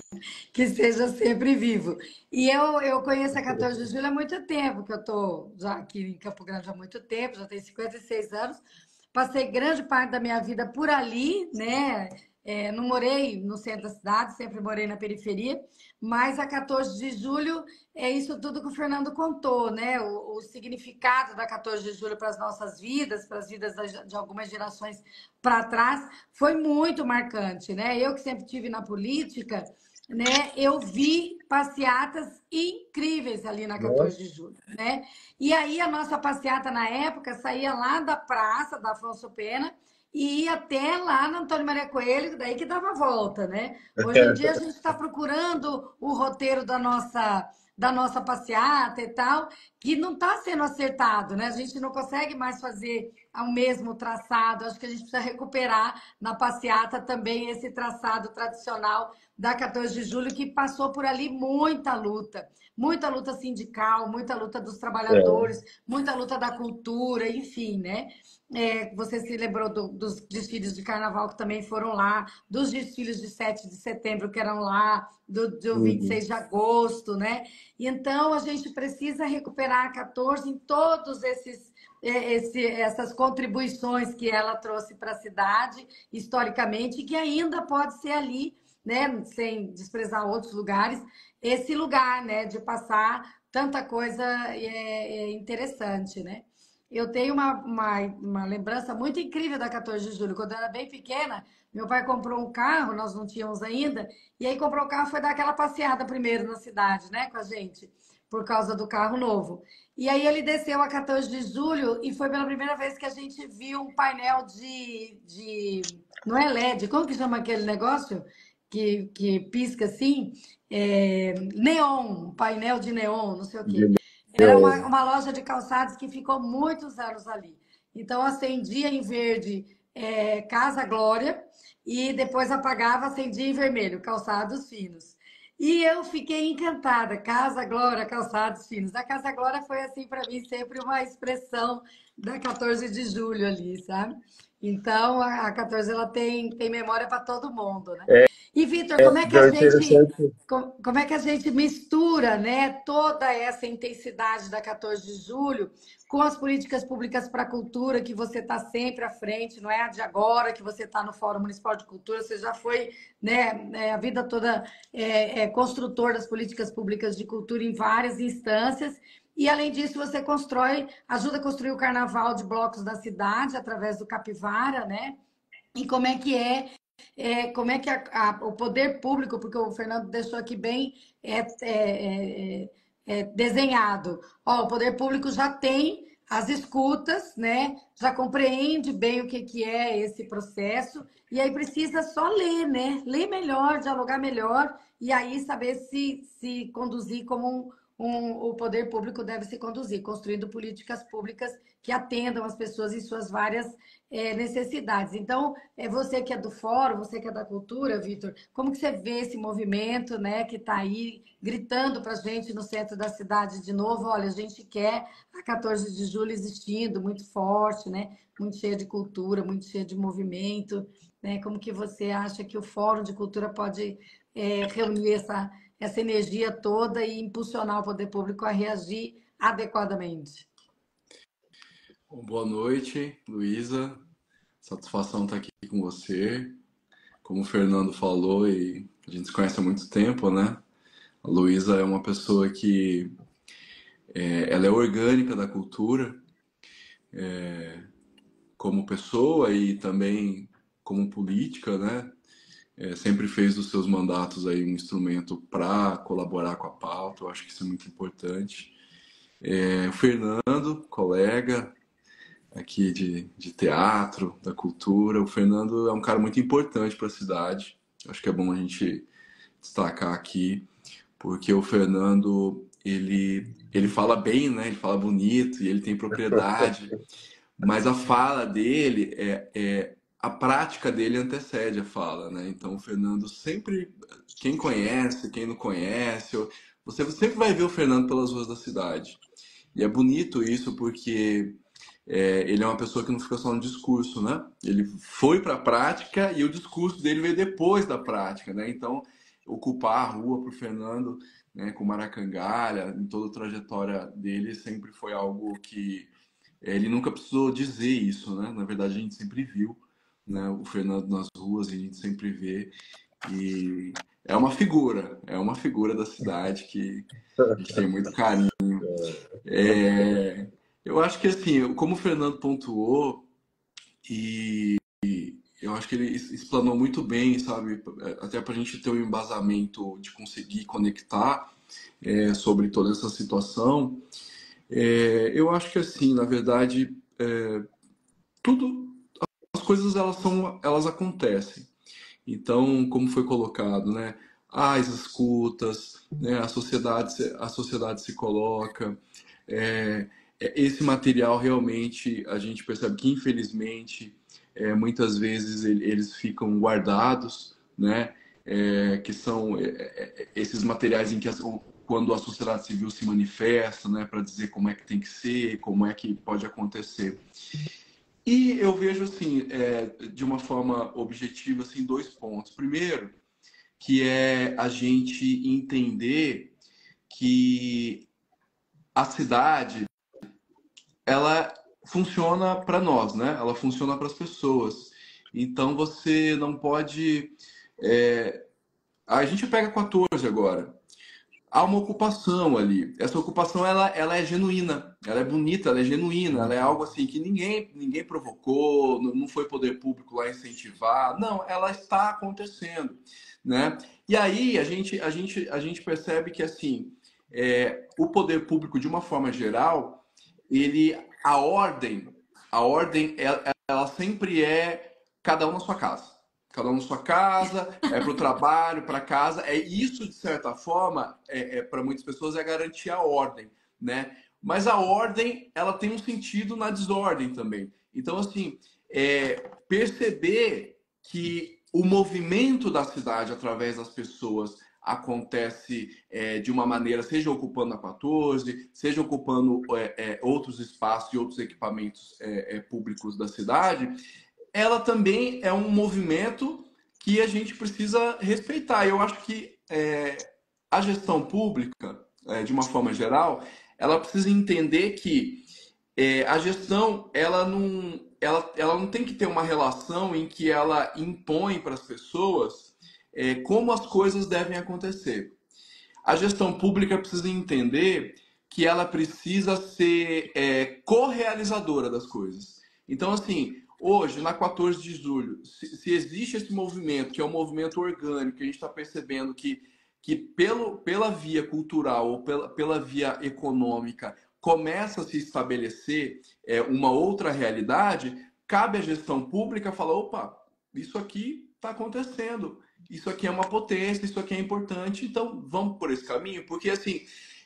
que seja sempre vivo. E eu conheço a 14 de julho há muito tempo, que eu estou já aqui em Campo Grande há muito tempo, já tenho 56 anos. Passei grande parte da minha vida por ali, né? Não morei no centro da cidade, sempre morei na periferia, mas a 14 de julho é isso tudo que o Fernando contou, né? O significado da 14 de julho para as nossas vidas, para as vidas de algumas gerações para trás, foi muito marcante, né? Eu que sempre tive na política, né? Eu vi passeatas incríveis ali na 14 de julho, né? E aí a nossa passeata na época saía lá da praça da Afonso Pena e ia até lá no Antônio Maria Coelho, daí que dava a volta, né? Hoje em dia a gente está procurando o roteiro da nossa passeata e tal, que não está sendo acertado, né? A gente não consegue mais fazer o mesmo traçado. Acho que a gente precisa recuperar na passeata também esse traçado tradicional da 14 de julho, que passou por ali muita luta sindical, muita luta dos É, trabalhadores, muita luta da cultura, enfim, né? Você se lembrou dos desfiles de carnaval que também foram lá, dos desfiles de 7 de setembro que eram lá, do uhum. 26 de agosto, né? Então, a gente precisa recuperar a 14 em todos essas contribuições que ela trouxe para a cidade, historicamente, que ainda pode ser ali, né, sem desprezar outros lugares, esse lugar, né, de passar tanta coisa interessante, né? Eu tenho uma lembrança muito incrível da 14 de julho. Quando eu era bem pequena, meu pai comprou um carro, nós não tínhamos ainda, e aí comprou o carro, foi dar aquela passeada primeiro na cidade, né, com a gente, por causa do carro novo. E aí ele desceu a 14 de julho e foi pela primeira vez que a gente viu um painel não é LED, como que chama aquele negócio? Que pisca assim? Neon, um painel de neon, não sei o De quê. Era neon. uma loja de calçados que ficou muitos anos ali. Então, acendia em verde Casa Glória e depois apagava, acendia em vermelho, calçados finos. E eu fiquei encantada, Casa Glória, calçados finos. A Casa Glória foi, assim, para mim, sempre uma expressão da 14 de julho ali, sabe? Então, a 14 ela tem memória para todo mundo, né? E, Vitor, como é que a Não, gente interessante. como é que a gente mistura, né, toda essa intensidade da 14 de julho com as políticas públicas para a cultura, que você está sempre à frente, não é a de agora que você está no Fórum Municipal de Cultura, você já foi, né, a vida toda construtor das políticas públicas de cultura em várias instâncias, e além disso você ajuda a construir o carnaval de blocos da cidade através do Capivara, né? E como é que o poder público, porque o Fernando deixou aqui bem é, é, desenhado. Ó, o poder público já tem as escutas, né? Já compreende bem o que é esse processo, e aí precisa só ler, né? Ler melhor, dialogar melhor, e aí saber se conduzir como o poder público deve se conduzir, construindo políticas públicas que atendam as pessoas em suas várias necessidades. Então, você que é do fórum, você que é da cultura, Vitor, como que você vê esse movimento, né, que está aí gritando para a gente no centro da cidade de novo? Olha, a gente quer a 14 de julho existindo, muito forte, né, muito cheia de cultura, muito cheia de movimento, né? Como que você acha que o Fórum de Cultura pode reunir essa energia toda e impulsionar o poder público a reagir adequadamente? Bom, boa noite, Luísa. Satisfação estar aqui com você. Como o Fernando falou, e a gente se conhece há muito tempo, né? A Luísa é uma pessoa que ela é orgânica da cultura, como pessoa e também como política, né? Sempre fez dos seus mandatos aí um instrumento para colaborar com a pauta. Eu acho que isso é muito importante. O Fernando, colega aqui de teatro, da cultura. O Fernando é um cara muito importante para a cidade. Acho que é bom a gente destacar aqui, porque o Fernando, ele fala bem, né? Ele fala bonito e ele tem propriedade, mas a fala dele a prática dele antecede a fala, né? Então o Fernando sempre, quem conhece, quem não conhece, você sempre vai ver o Fernando pelas ruas da cidade. E é bonito isso porque ele é uma pessoa que não fica só no discurso, né? Ele foi para a prática e o discurso dele veio depois da prática, né? Então, ocupar a rua para o Fernando, né, com Maracangalha, em toda a trajetória dele, sempre foi algo que ele nunca precisou dizer isso, né? Na verdade, a gente sempre viu né? O Fernando nas ruas, a gente sempre vê. E é uma figura da cidade que a gente tem muito carinho. É, eu acho que assim, como o Fernando pontuou, e eu acho que ele explanou muito bem, sabe? Até para a gente ter um embasamento de conseguir conectar sobre toda essa situação. Eu acho que assim, na verdade, tudo, as coisas elas acontecem. Então, como foi colocado, né? As escutas, né? A sociedade se coloca. É, esse material realmente a gente percebe que infelizmente muitas vezes eles ficam guardados, né? Que são esses materiais em que quando a sociedade civil se manifesta, né? Para dizer como é que tem que ser, como é que pode acontecer. E eu vejo assim, de uma forma objetiva, assim, dois pontos. Primeiro, que é a gente entender que a cidade ela funciona para nós, né? Ela funciona para as pessoas. Então você não pode. A gente pega 14 agora. Há uma ocupação ali. Essa ocupação ela é genuína, ela é bonita, ela é genuína, ela é algo assim que ninguém provocou, não foi poder público lá incentivar. Não, ela está acontecendo, né? E aí a gente percebe que assim o poder público de uma forma geral ele a ordem ela sempre é cada um na sua casa. Cada um na sua casa, para o trabalho, para casa. Isso, de certa forma, para muitas pessoas, é garantir a ordem, né? Mas a ordem, ela tem um sentido na desordem também. Então, assim, perceber que o movimento da cidade através das pessoas acontece de uma maneira, seja ocupando a 14, seja ocupando outros espaços e outros equipamentos públicos da cidade, ela também é um movimento que a gente precisa respeitar. Eu acho que a gestão pública, de uma forma geral, ela precisa entender que a gestão ela não tem que ter uma relação em que ela impõe para as pessoas como as coisas devem acontecer. A gestão pública precisa entender que ela precisa ser correalizadora das coisas. Então, assim, hoje, na 14 de julho, se existe esse movimento, que é um movimento orgânico, que a gente está percebendo que pela via cultural ou pela via econômica começa a se estabelecer uma outra realidade, cabe à gestão pública falar, opa, isso aqui está acontecendo, isso aqui é uma potência, isso aqui é importante, então vamos por esse caminho, porque assim,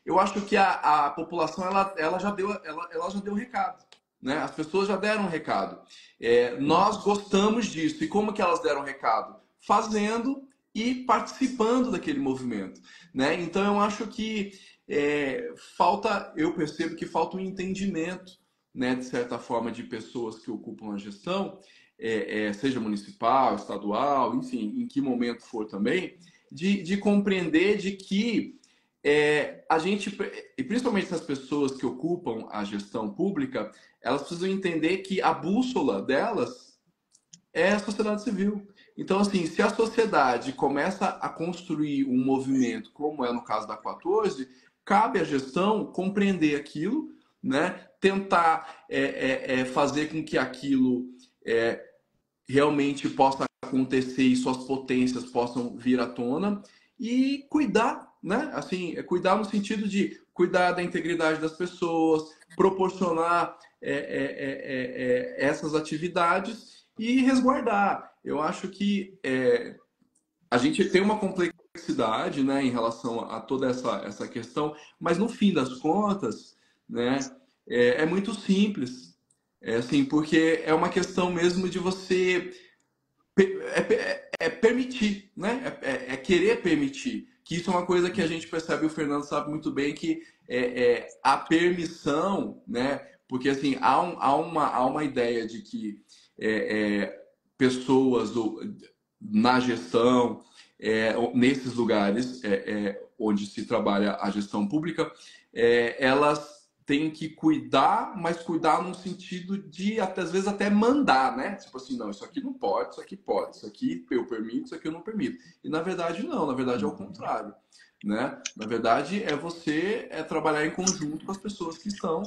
eu acho que a população ela já deu um recado, né? As pessoas já deram um recado. Nós gostamos disso. E como que elas deram um recado? Fazendo e participando daquele movimento, né? Então eu acho que eu percebo que falta um entendimento, né, de certa forma, de pessoas que ocupam a gestão, seja municipal, estadual, enfim, em que momento for também, de compreender de que a gente, e principalmente essas pessoas que ocupam a gestão pública, elas precisam entender que a bússola delas é a sociedade civil. Então, assim, se a sociedade começa a construir um movimento, como é no caso da 14, cabe à gestão compreender aquilo, né? Tentar fazer com que aquilo realmente possa acontecer e suas potências possam vir à tona e cuidar, né? Assim, cuidar no sentido de cuidar da integridade das pessoas, proporcionar essas atividades e resguardar. Eu acho que a gente tem uma complexidade, né, em relação a toda essa questão, mas no fim das contas, né, é muito simples. Assim, porque é uma questão mesmo de você permitir, né? Querer permitir. Que isso é uma coisa que a gente percebe, o Fernando sabe muito bem, que a permissão, né? Porque assim, há uma ideia de que pessoas na gestão, nesses lugares onde se trabalha a gestão pública, elas tem que cuidar, mas cuidar no sentido de, até, às vezes, até mandar, né? Tipo assim, não, isso aqui não pode, isso aqui pode, isso aqui eu permito, isso aqui eu não permito. E na verdade não, na verdade é o contrário, né? Na verdade é você trabalhar em conjunto com as pessoas que estão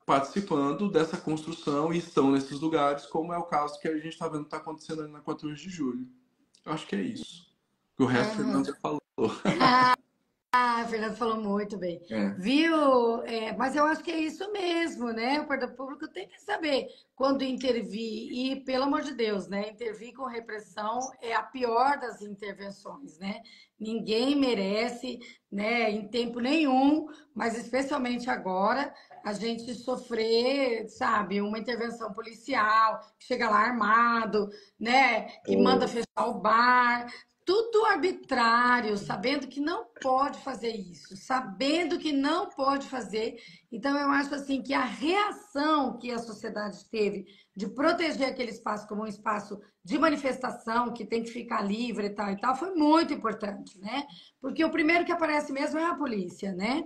participando dessa construção e estão nesses lugares, como é o caso que a gente está vendo que está acontecendo ali na 14 de julho. Eu acho que é isso. O resto o Fernando já falou. A Fernanda falou muito bem. É. Viu? Mas eu acho que é isso mesmo, né? O poder público tem que saber quando intervir. E, pelo amor de Deus, né? Intervir com repressão é a pior das intervenções, né? Ninguém merece, né, em tempo nenhum, mas especialmente agora, a gente sofrer, sabe, uma intervenção policial, que chega lá armado, né? Que manda fechar o bar. Tudo arbitrário, sabendo que não pode fazer isso, sabendo que não pode fazer. Então, eu acho assim que a reação que a sociedade teve de proteger aquele espaço como um espaço de manifestação, que tem que ficar livre e tal, foi muito importante, né? Porque o primeiro que aparece mesmo é a polícia, né?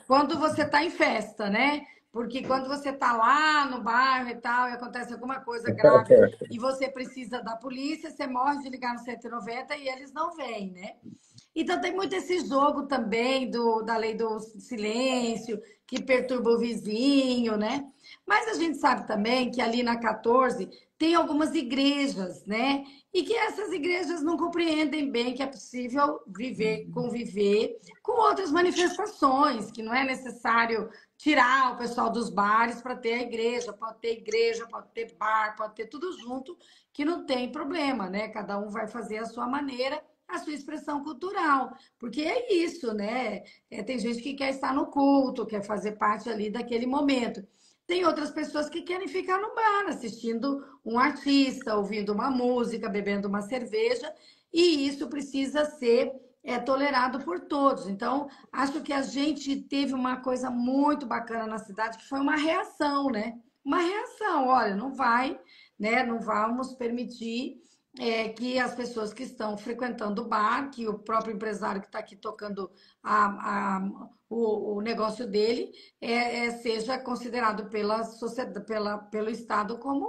Quando você está em festa, né? Porque quando você está lá no bairro e tal, e acontece alguma coisa grave e você precisa da polícia, você morre de ligar no 190 e eles não vêm, né? Então tem muito esse jogo também da lei do silêncio, que perturba o vizinho, né? Mas a gente sabe também que ali na 14 tem algumas igrejas, né? E que essas igrejas não compreendem bem que é possível conviver com outras manifestações, que não é necessário tirar o pessoal dos bares para ter a igreja, pode ter bar, pode ter tudo junto, que não tem problema, né? Cada um vai fazer a sua maneira, a sua expressão cultural, porque é isso, né? Tem gente que quer estar no culto, quer fazer parte ali daquele momento. Tem outras pessoas que querem ficar no bar, assistindo um artista, ouvindo uma música, bebendo uma cerveja, e isso precisa ser tolerado por todos. Então, acho que a gente teve uma coisa muito bacana na cidade, que foi uma reação, né? Uma reação, olha, não vai, né? Não vamos permitir que as pessoas que estão frequentando o bar, que o próprio empresário que está aqui tocando o negócio dele, seja considerado pela sociedade, pelo Estado como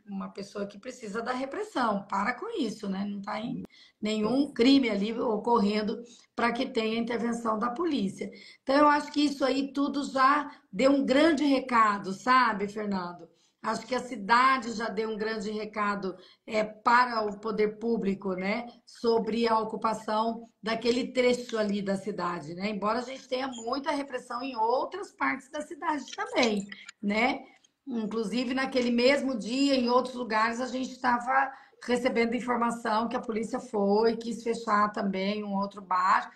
uma pessoa que precisa da repressão. Para com isso, né? Não está em nenhum crime ali ocorrendo para que tenha intervenção da polícia. Então, eu acho que isso aí tudo já deu um grande recado, sabe, Fernando? Acho que a cidade já deu um grande recado para o poder público, né, sobre a ocupação daquele trecho ali da cidade, né? Embora a gente tenha muita repressão em outras partes da cidade também, né? Inclusive, naquele mesmo dia, em outros lugares, a gente estava recebendo informação que a polícia quis fechar também um outro bar,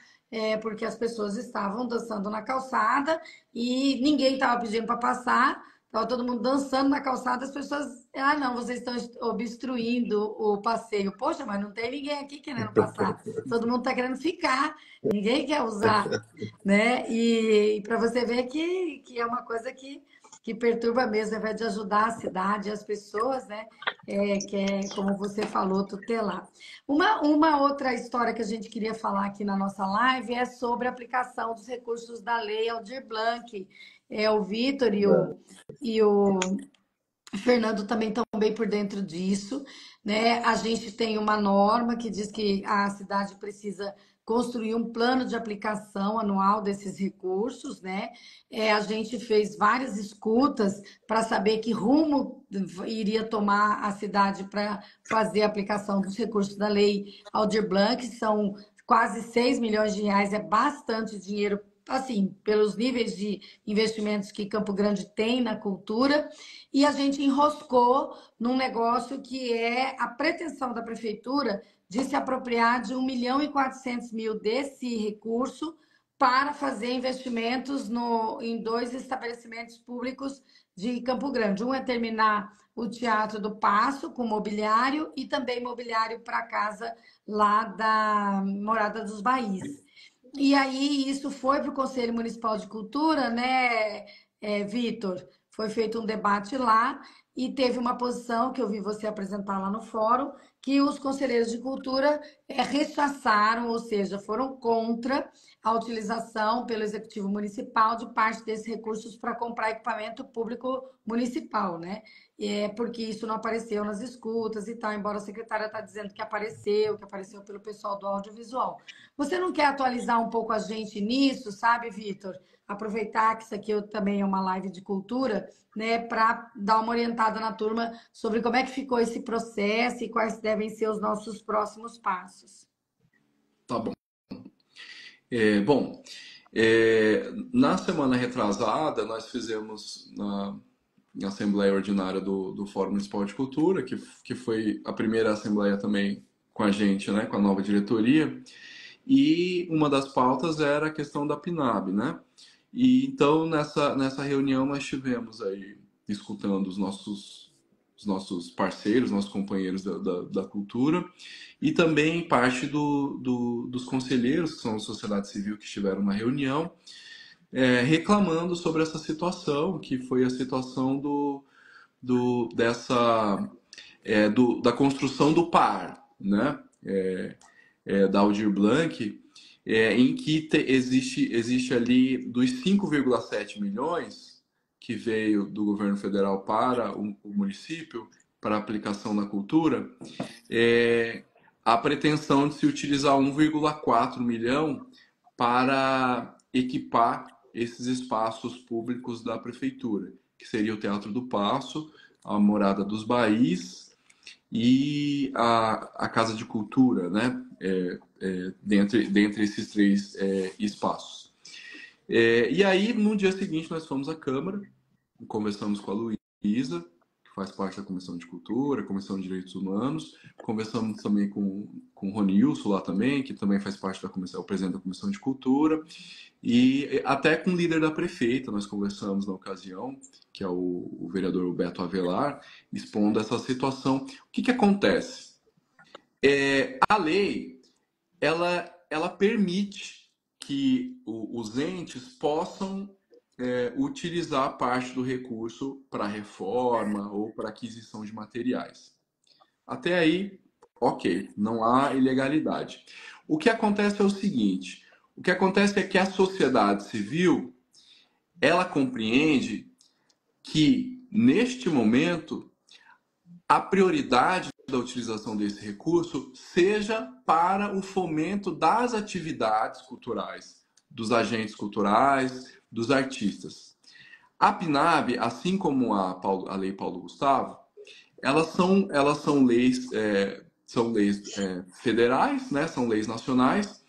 porque as pessoas estavam dançando na calçada e ninguém estava pedindo para passar, estava todo mundo dançando na calçada, as pessoas, não, vocês estão obstruindo o passeio. Poxa, mas não tem ninguém aqui querendo passar, todo mundo está querendo ficar, ninguém quer usar, né? E para você ver que é uma coisa que perturba mesmo, ao invés de ajudar a cidade e as pessoas, né? Que é, como você falou, tutelar. Uma outra história que a gente queria falar aqui na nossa live é sobre a aplicação dos recursos da Lei Aldir Blanc. O Vitor e o Fernando também estão bem por dentro disso, né? A gente tem uma norma que diz que a cidade precisa construir um plano de aplicação anual desses recursos, né? A gente fez várias escutas para saber que rumo iria tomar a cidade para fazer a aplicação dos recursos da Lei Aldir Blanc, são quase 6 milhões de reais, é bastante dinheiro, assim, pelos níveis de investimentos que Campo Grande tem na cultura, e a gente enroscou num negócio que é a pretensão da prefeitura de se apropriar de 1.400.000 desse recurso para fazer investimentos em 2 estabelecimentos públicos de Campo Grande. Um é terminar o Teatro do Paço com mobiliário e também mobiliário para a casa lá da Morada dos Baís. E aí isso foi para o Conselho Municipal de Cultura, né, Vitor? Foi feito um debate lá e teve uma posição que eu vi você apresentar lá no fórum, que os conselheiros de cultura rechaçaram, ou seja, foram contra a utilização pelo Executivo Municipal de parte desses recursos para comprar equipamento público municipal, né? Porque isso não apareceu nas escutas e tal, embora a secretária está dizendo que apareceu pelo pessoal do audiovisual. Você não quer atualizar um pouco a gente nisso, sabe, Vitor? Aproveitar que isso aqui também é uma live de cultura, né, para dar uma orientada na turma sobre como é que ficou esse processo e quais devem ser os nossos próximos passos. Tá bom. Na semana retrasada, nós fizemos na Assembleia Ordinária do Fórum Municipal de Cultura, que foi a primeira assembleia também com a gente, né, com a nova diretoria, e uma das pautas era a questão da PNAB, né? E então nessa reunião nós tivemos aí escutando os nossos parceiros, nossos companheiros da cultura, e também parte dos conselheiros, que são a sociedade civil que estiveram na reunião, reclamando sobre essa situação, que foi a situação da construção do PAR, né? Da Aldir Blanc, em que existe ali dos 5,7 milhões que veio do governo federal para o município, para aplicação na cultura, a pretensão de se utilizar 1,4 milhão para equipar esses espaços públicos da prefeitura, que seria o Teatro do Paço, a Morada dos Baís e a Casa de Cultura, né? Dentre esses três espaços. E aí, no dia seguinte, nós fomos à Câmara, conversamos com a Luísa, que faz parte da Comissão de Cultura, Comissão de Direitos Humanos, conversamos também com o Ronilson lá também, que também faz parte da comissão, é o presidente da Comissão de Cultura, e até com o líder da prefeita nós conversamos na ocasião, que é o vereador Beto Avelar, expondo essa situação. O que acontece? A lei, ela permite que os entes possam utilizar parte do recurso para reforma ou para aquisição de materiais. Até aí, ok, não há ilegalidade. O que acontece é o seguinte, o que acontece é que a sociedade civil, ela compreende que, neste momento, a prioridade da utilização desse recurso seja para o fomento das atividades culturais, dos agentes culturais, dos artistas. A PNAB, assim como a Lei Paulo Gustavo, elas são leis, federais, né? São leis nacionais,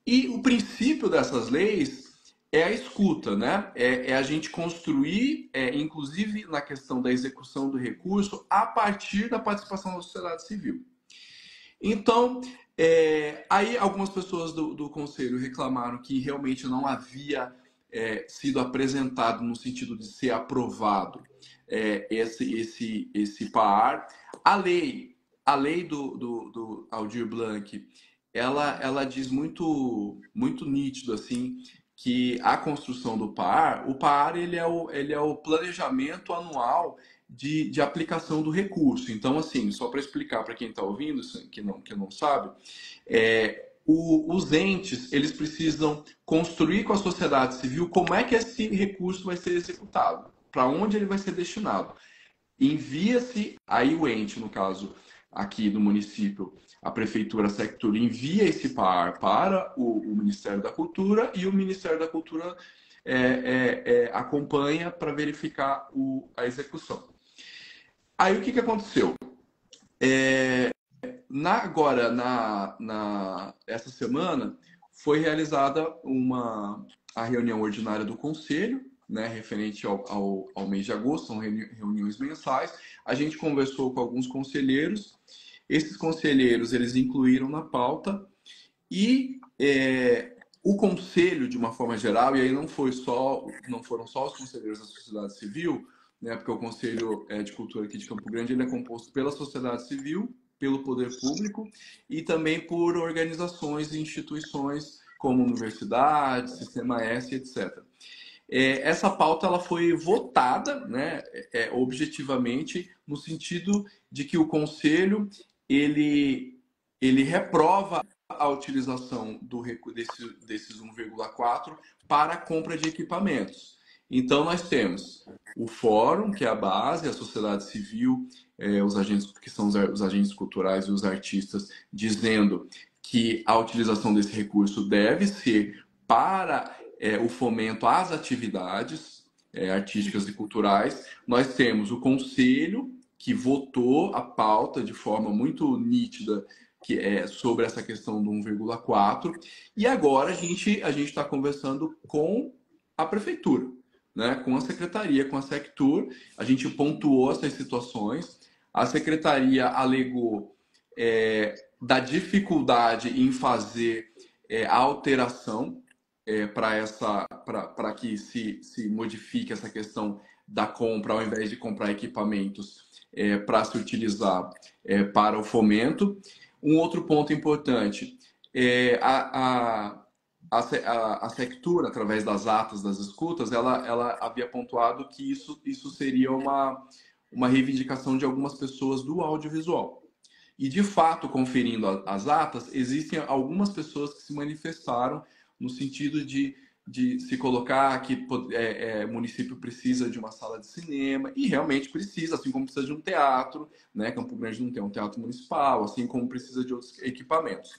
e o princípio dessas leis é a escuta, né? É a gente construir, inclusive na questão da execução do recurso, a partir da participação da sociedade civil. Então, aí algumas pessoas do Conselho reclamaram que realmente não havia sido apresentado no sentido de ser aprovado esse PAR. A lei do Aldir Blanc, ela diz muito nítido assim que a construção do PAR, o PAR ele é o planejamento anual de aplicação do recurso. Então, assim, só para explicar para quem está ouvindo, que não sabe, os entes eles precisam construir com a sociedade civil como é que esse recurso vai ser executado, para onde ele vai ser destinado. Envia-se, aí o ente, no caso aqui do município, a Prefeitura, a Sectur, envia esse PAR para o Ministério da Cultura e o Ministério da Cultura acompanha para verificar a execução. Aí o que aconteceu? Essa semana foi realizada a reunião ordinária do Conselho, né, referente ao mês de agosto, são reuniões mensais. A gente conversou com alguns conselheiros. Esses conselheiros eles incluíram na pauta e o Conselho, de uma forma geral, e aí não foram só os conselheiros da sociedade civil, né, porque o Conselho de Cultura aqui de Campo Grande ele é composto pela sociedade civil, pelo poder público e também por organizações e instituições como universidades, Sistema S, etc. Essa pauta ela foi votada, né, objetivamente, no sentido de que o Conselho ele reprova a utilização desses 1,4 para a compra de equipamentos. Então, nós temos o fórum, que é a base, a sociedade civil, os agentes, que são os agentes culturais e os artistas, dizendo que a utilização desse recurso deve ser para o fomento às atividades artísticas e culturais. Nós temos o conselho, que votou a pauta de forma muito nítida sobre essa questão do 1,4, e agora a gente está conversando com a prefeitura, né, com a secretaria, com a Sectur. A gente pontuou essas situações. A secretaria alegou da dificuldade em fazer a alteração para que se modifique essa questão da compra, ao invés de comprar equipamentos para se utilizar para o fomento. Um outro ponto importante, a Sectur, através das atas das escutas, ela havia pontuado que isso seria uma reivindicação de algumas pessoas do audiovisual. E, de fato, conferindo as atas, existem algumas pessoas que se manifestaram no sentido de se colocar que o município precisa de uma sala de cinema, e realmente precisa, assim como precisa de um teatro, né? Campo Grande não tem um teatro municipal, assim como precisa de outros equipamentos.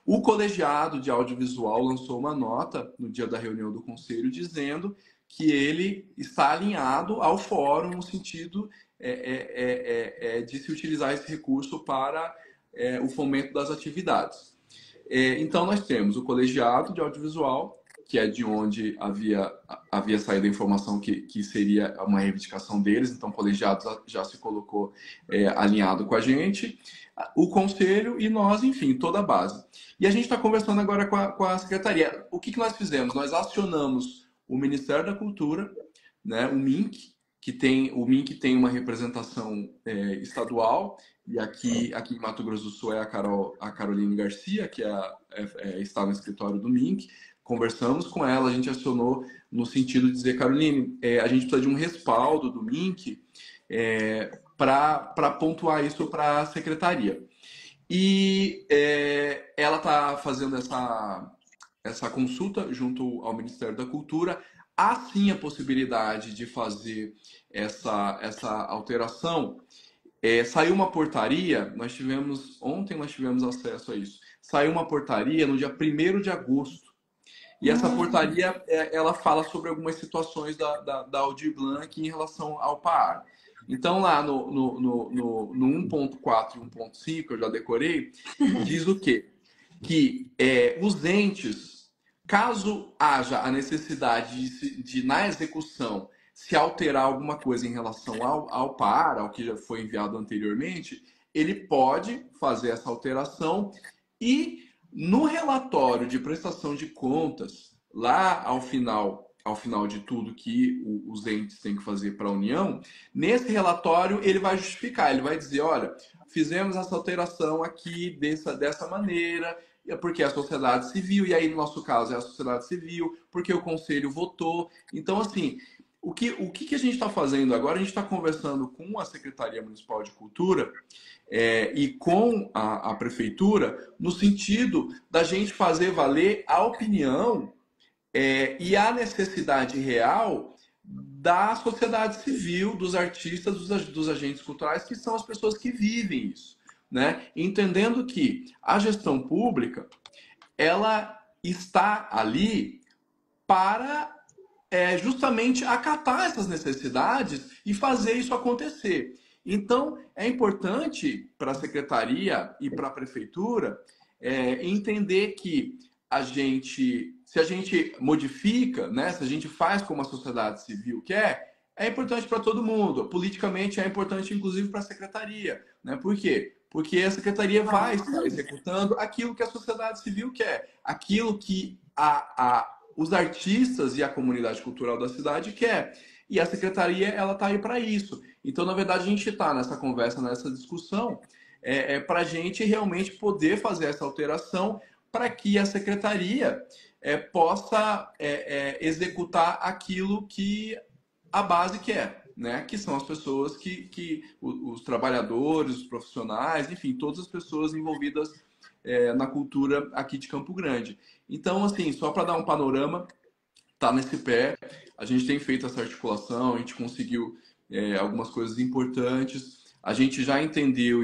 O colegiado de audiovisual lançou uma nota no dia da reunião do conselho dizendo que ele está alinhado ao fórum no sentido de se utilizar esse recurso para o fomento das atividades. Então, nós temos o colegiado de audiovisual, que é de onde havia saído a informação que seria uma reivindicação deles. Então, o colegiado já se colocou alinhado com a gente, o conselho e nós, enfim, toda a base. E a gente está conversando agora com a secretaria. O que nós fizemos? Nós acionamos o Ministério da Cultura, né, o MINC, o MINC tem uma representação estadual, e aqui em Mato Grosso do Sul é a Caroline Garcia, que está no escritório do MINC. Conversamos com ela, a gente acionou no sentido de dizer, Caroline, a gente precisa de um respaldo do MINC para pontuar isso para a secretaria. E ela está fazendo essa consulta junto ao Ministério da Cultura. Há sim a possibilidade de fazer essa alteração. Saiu uma portaria, ontem nós tivemos acesso a isso, saiu uma portaria no dia 1º de agosto, e essa portaria ela fala sobre algumas situações da Aldir Blanc em relação ao PAR. Então, lá no 1.4 e 1.5, eu já decorei, diz o quê? Que os entes, caso haja a necessidade de na execução, se alterar alguma coisa em relação ao PAR, ao que já foi enviado anteriormente, ele pode fazer essa alteração, e no relatório de prestação de contas, lá ao final de tudo que os entes têm que fazer para a União, nesse relatório ele vai justificar, ele vai dizer, olha, fizemos essa alteração aqui dessa maneira, porque é a sociedade civil, e aí no nosso caso é a sociedade civil, porque o conselho votou. Então, assim, o que a gente está fazendo agora? A gente está conversando com a Secretaria Municipal de Cultura e com a Prefeitura, no sentido da gente fazer valer a opinião e a necessidade real da sociedade civil, dos artistas, dos agentes culturais, que são as pessoas que vivem isso, né? Entendendo que a gestão pública, ela está ali para justamente acatar essas necessidades e fazer isso acontecer. Então, é importante para a secretaria e para a prefeitura entender que se a gente modifica, né, se a gente faz como a sociedade civil quer, é importante para todo mundo. Politicamente é importante, inclusive, para a secretaria. Né? Por quê? Porque a secretaria vai estar executando aquilo que a sociedade civil quer, aquilo que os artistas e a comunidade cultural da cidade quer. E a secretaria, ela está aí para isso. Então, na verdade, a gente está nessa conversa, nessa discussão, para a gente realmente poder fazer essa alteração para que a secretaria possa executar aquilo que a base quer. né? Que são as pessoas os trabalhadores, os profissionais, enfim, todas as pessoas envolvidas na cultura aqui de Campo Grande. Então, assim, só para dar um panorama, tá nesse pé, a gente tem feito essa articulação, a gente conseguiu algumas coisas importantes. A gente já entendeu,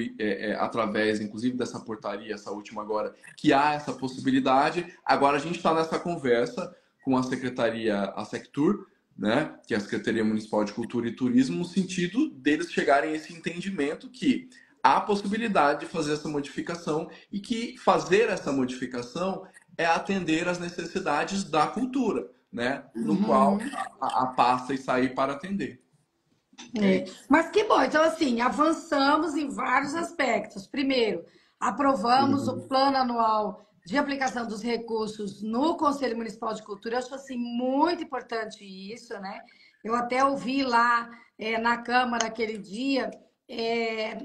através, inclusive, dessa portaria, essa última agora, que há essa possibilidade. Agora a gente está nessa conversa com a Secretaria, a Sectur, né, que é a Secretaria Municipal de Cultura e Turismo, no sentido deles chegarem a esse entendimento que há possibilidade de fazer essa modificação e que fazer essa modificação é atender às necessidades da cultura, né, no qual a pasta está aí para atender. Mas que bom, então assim, avançamos em vários aspectos. Primeiro, aprovamos o plano anual de aplicação dos recursos no Conselho Municipal de Cultura. Eu acho assim muito importante isso, né? Eu até ouvi lá na Câmara aquele dia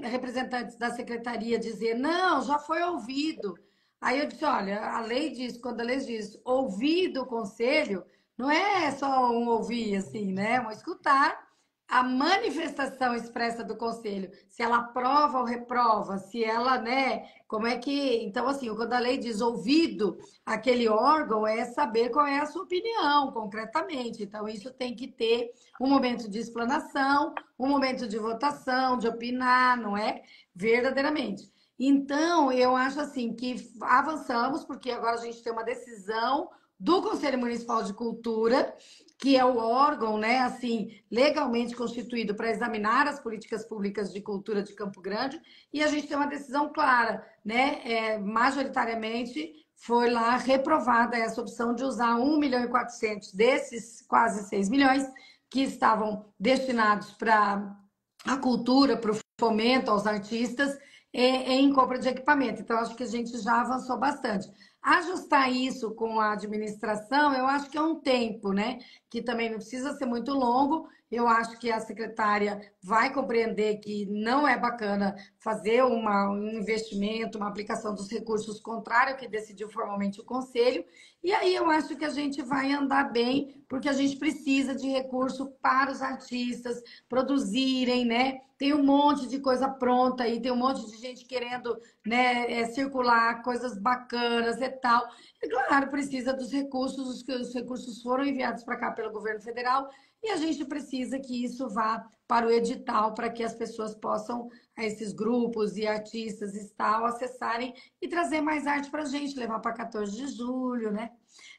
representantes da secretaria dizer, não, já foi ouvido. Aí eu disse, olha, a lei diz, quando a lei diz ouvir do conselho, não é só um ouvir, assim, né? É um escutar a manifestação expressa do conselho, se ela aprova ou reprova, se ela, né, como é que... Então, assim, quando a lei diz ouvido, aquele órgão é saber qual é a sua opinião, concretamente. Então, isso tem que ter um momento de explanação, um momento de votação, de opinar, não é? Verdadeiramente. Então, eu acho, assim, que avançamos, porque agora a gente tem uma decisão do Conselho Municipal de Cultura, que é o órgão, né, assim, legalmente constituído para examinar as políticas públicas de cultura de Campo Grande, e a gente tem uma decisão clara, né, majoritariamente foi lá reprovada essa opção de usar 1.400.000 desses quase 6 milhões que estavam destinados para a cultura, para o fomento aos artistas, em compra de equipamento. Então, acho que a gente já avançou bastante. Ajustar isso com a administração, eu acho que é um tempo, né? Que também não precisa ser muito longo. Eu acho que a secretária vai compreender que não é bacana fazer um investimento, uma aplicação dos recursos contrário ao que decidiu formalmente o Conselho. E aí eu acho que a gente vai andar bem, porque a gente precisa de recurso para os artistas produzirem, né? Tem um monte de coisa pronta aí, tem um monte de gente querendo, né, circular coisas bacanas e tal. E, claro, precisa dos recursos, os recursos foram enviados para cá pelo governo federal, e a gente precisa que isso vá para o edital, para que as pessoas possam, esses grupos e artistas e tal, acessarem e trazer mais arte para a gente, levar para 14 de julho, né?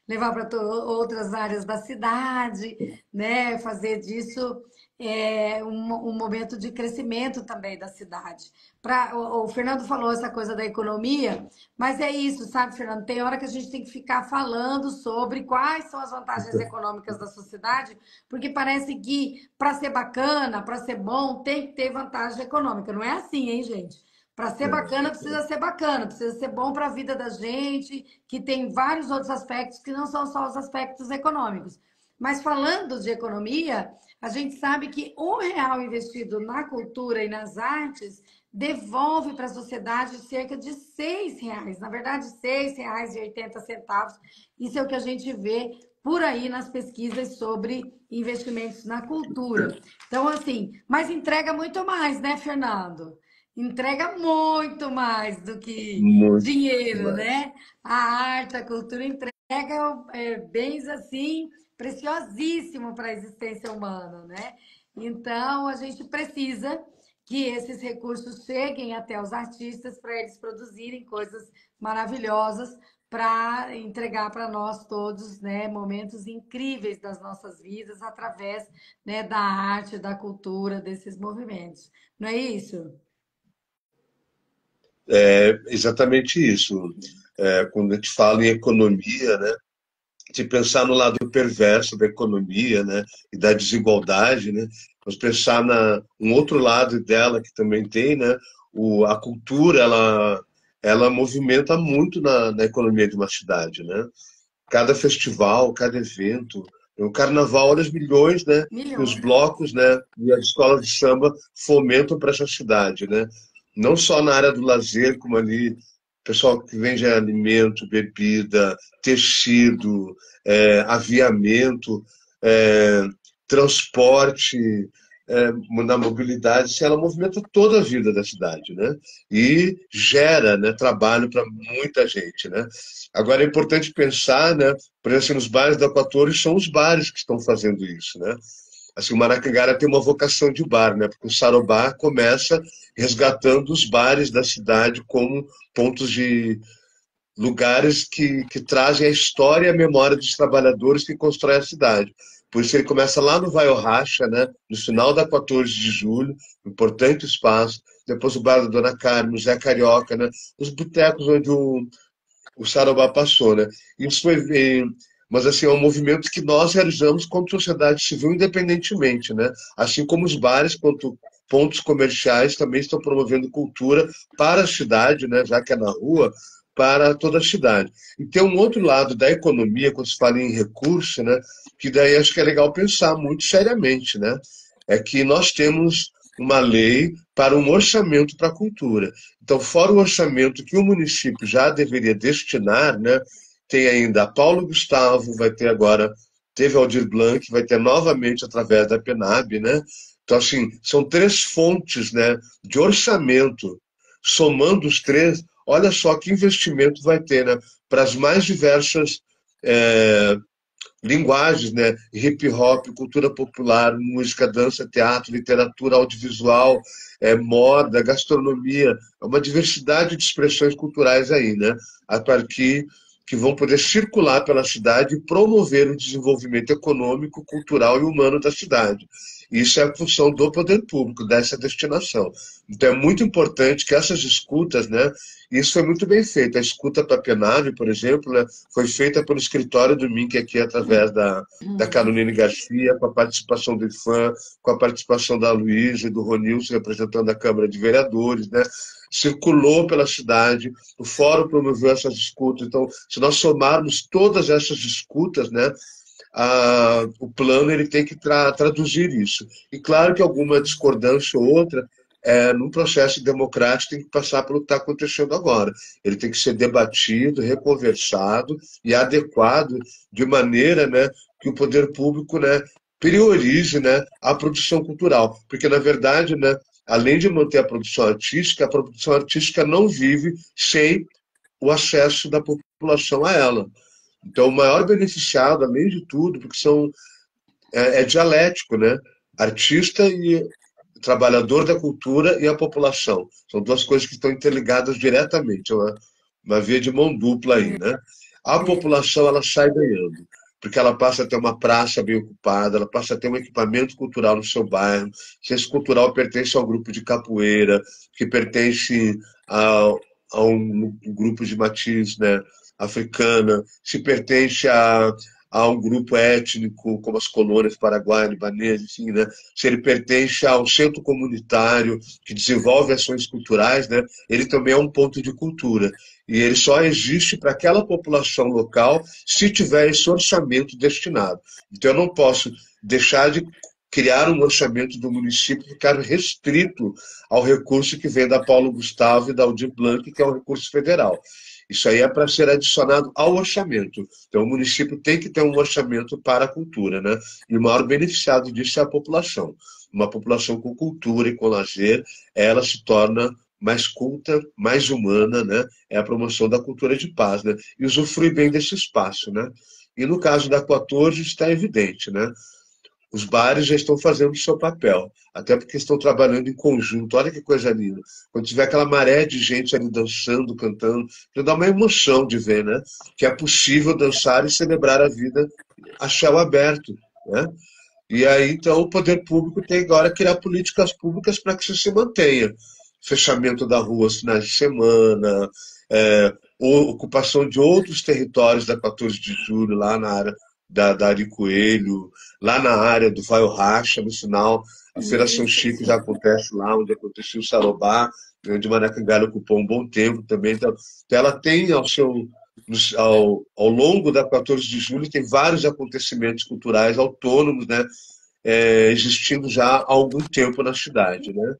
Levar para outras áreas da cidade, né? Fazer disso um momento de crescimento também da cidade. O Fernando falou essa coisa da economia, mas é isso, sabe, Fernando? Tem hora que a gente tem que ficar falando sobre quais são as vantagens econômicas da sociedade, porque parece que para ser bacana, para ser bom, tem que ter vantagem econômica. Não é assim, hein, gente? Para ser bacana, precisa ser bom para a vida da gente, que tem vários outros aspectos que não são só os aspectos econômicos. Mas falando de economia, a gente sabe que R$ 1 investido na cultura e nas artes devolve para a sociedade cerca de R$ 6. Na verdade, R$ 6,80. Isso é o que a gente vê por aí nas pesquisas sobre investimentos na cultura. Então, assim, mas entrega muito mais, né, Fernando? Entrega muito mais do que Muito dinheiro, mais. né? A arte, a cultura entrega bens assim preciosíssimo para a existência humana, né? Então, a gente precisa que esses recursos cheguem até os artistas para eles produzirem coisas maravilhosas para entregar para nós todos, né, momentos incríveis das nossas vidas através, né, da arte, da cultura, desses movimentos. Não é isso? É exatamente isso. Quando a gente fala em economia, né, de pensar no lado perverso da economia, né, e da desigualdade, né, mas pensar um outro lado dela que também tem, né, a cultura, ela movimenta muito na economia de uma cidade, né? Cada festival, cada evento, o carnaval, olha os milhões, né, que os Milhões. blocos, né, e as escolas de samba fomentam para essa cidade, né? Não só na área do lazer, como ali pessoal que vende alimento, bebida, tecido, aviamento, transporte, na mobilidade, ela movimenta toda a vida da cidade, né? E gera, né, trabalho para muita gente, né? Agora é importante pensar, né? Por exemplo, assim, nos bares da 14 são os bares que estão fazendo isso, né? Assim, o Maracangalera tem uma vocação de bar, né? Porque o Sarobá começa resgatando os bares da cidade como pontos de lugares que trazem a história e a memória dos trabalhadores que constroem a cidade. Por isso ele começa lá no Vai Racha, né? No final da 14 de julho, um importante espaço. Depois o Bar da Dona Carmen, o Zé Carioca, né? Os botecos onde o Sarobá passou, né? Isso foi, mas assim, é um movimento que nós realizamos como sociedade civil independentemente, né? Assim como os bares, quanto pontos comerciais também estão promovendo cultura para a cidade, né? Já que é na rua, para toda a cidade. E tem um outro lado da economia, quando se fala em recurso, né? Que daí acho que é legal pensar muito seriamente, né? É que nós temos uma lei para um orçamento para a cultura. Então, fora o orçamento que o município já deveria destinar, né, tem ainda Paulo Gustavo, vai ter agora, teve Aldir Blanc, vai ter novamente através da PENAB, né? Então, assim, são três fontes, né, de orçamento. Somando os três, olha só que investimento vai ter, né, para as mais diversas linguagens, né? Hip hop, cultura popular, música, dança, teatro, literatura, audiovisual, moda, gastronomia, é uma diversidade de expressões culturais aí, né? A partir que vão poder circular pela cidade e promover o desenvolvimento econômico, cultural e humano da cidade. Isso é a função do poder público, dessa destinação. Então é muito importante que essas escutas, né? Isso foi muito bem feito. A escuta para a PENAB, por exemplo, né, foi feita pelo escritório do MINC aqui através da Caroline Garcia, com a participação do IFAM, com a participação da Luísa e do Ronilson, representando a Câmara de Vereadores, né? Circulou pela cidade, o fórum promoveu essas escutas. Então, se nós somarmos todas essas escutas, né, o plano ele tem que traduzir isso. E claro que alguma discordância ou outra, num processo democrático, tem que passar pelo que está acontecendo agora. Ele tem que ser debatido, reconversado e adequado de maneira, né, que o poder público, né, priorize, né, a produção cultural. Porque, na verdade, né, além de manter a produção artística não vive sem o acesso da população a ela. Então, o maior beneficiado, além de tudo, porque é dialético, né? Artista e trabalhador da cultura e a população. São duas coisas que estão interligadas diretamente, é uma via de mão dupla aí, né? A população, ela sai ganhando, porque ela passa a ter uma praça bem ocupada, ela passa a ter um equipamento cultural no seu bairro, se esse cultural pertence ao grupo de capoeira, que pertence a um grupo de matiz, né, africana, se pertence a um grupo étnico, como as colônias paraguaias, libanesas, enfim, né? Se ele pertence ao centro comunitário que desenvolve ações culturais, né? Ele também é um ponto de cultura. E ele só existe para aquela população local se tiver esse orçamento destinado. Então eu não posso deixar de criar um orçamento do município ficar restrito ao recurso que vem da Paulo Gustavo e da Aldir Blanc, que é um recurso federal. Isso aí é para ser adicionado ao orçamento. Então, o município tem que ter um orçamento para a cultura, né? E o maior beneficiado disso é a população. Uma população com cultura e com lazer, ela se torna mais culta, mais humana, né? É a promoção da cultura de paz, né? E usufrui bem desse espaço, né? E no caso da 14 está evidente, né? Os bares já estão fazendo o seu papel, até porque estão trabalhando em conjunto. Olha que coisa linda. Quando tiver aquela maré de gente ali dançando, cantando, já dá uma emoção de ver, né? Que é possível dançar e celebrar a vida a céu aberto, né? E aí, então, o poder público tem agora que criar políticas públicas para que isso se mantenha. Fechamento da rua aos finais de semana, ocupação de outros territórios da 14 de julho, lá na área da Ari Coelho, lá na área do Vai Racha, no final, a Feira São Chico já acontece lá, onde aconteceu o Sarobá, onde Maracangalho ocupou um bom tempo também. Então ela tem ao longo da 14 de julho, tem vários acontecimentos culturais autônomos, né, existindo já há algum tempo na cidade, né?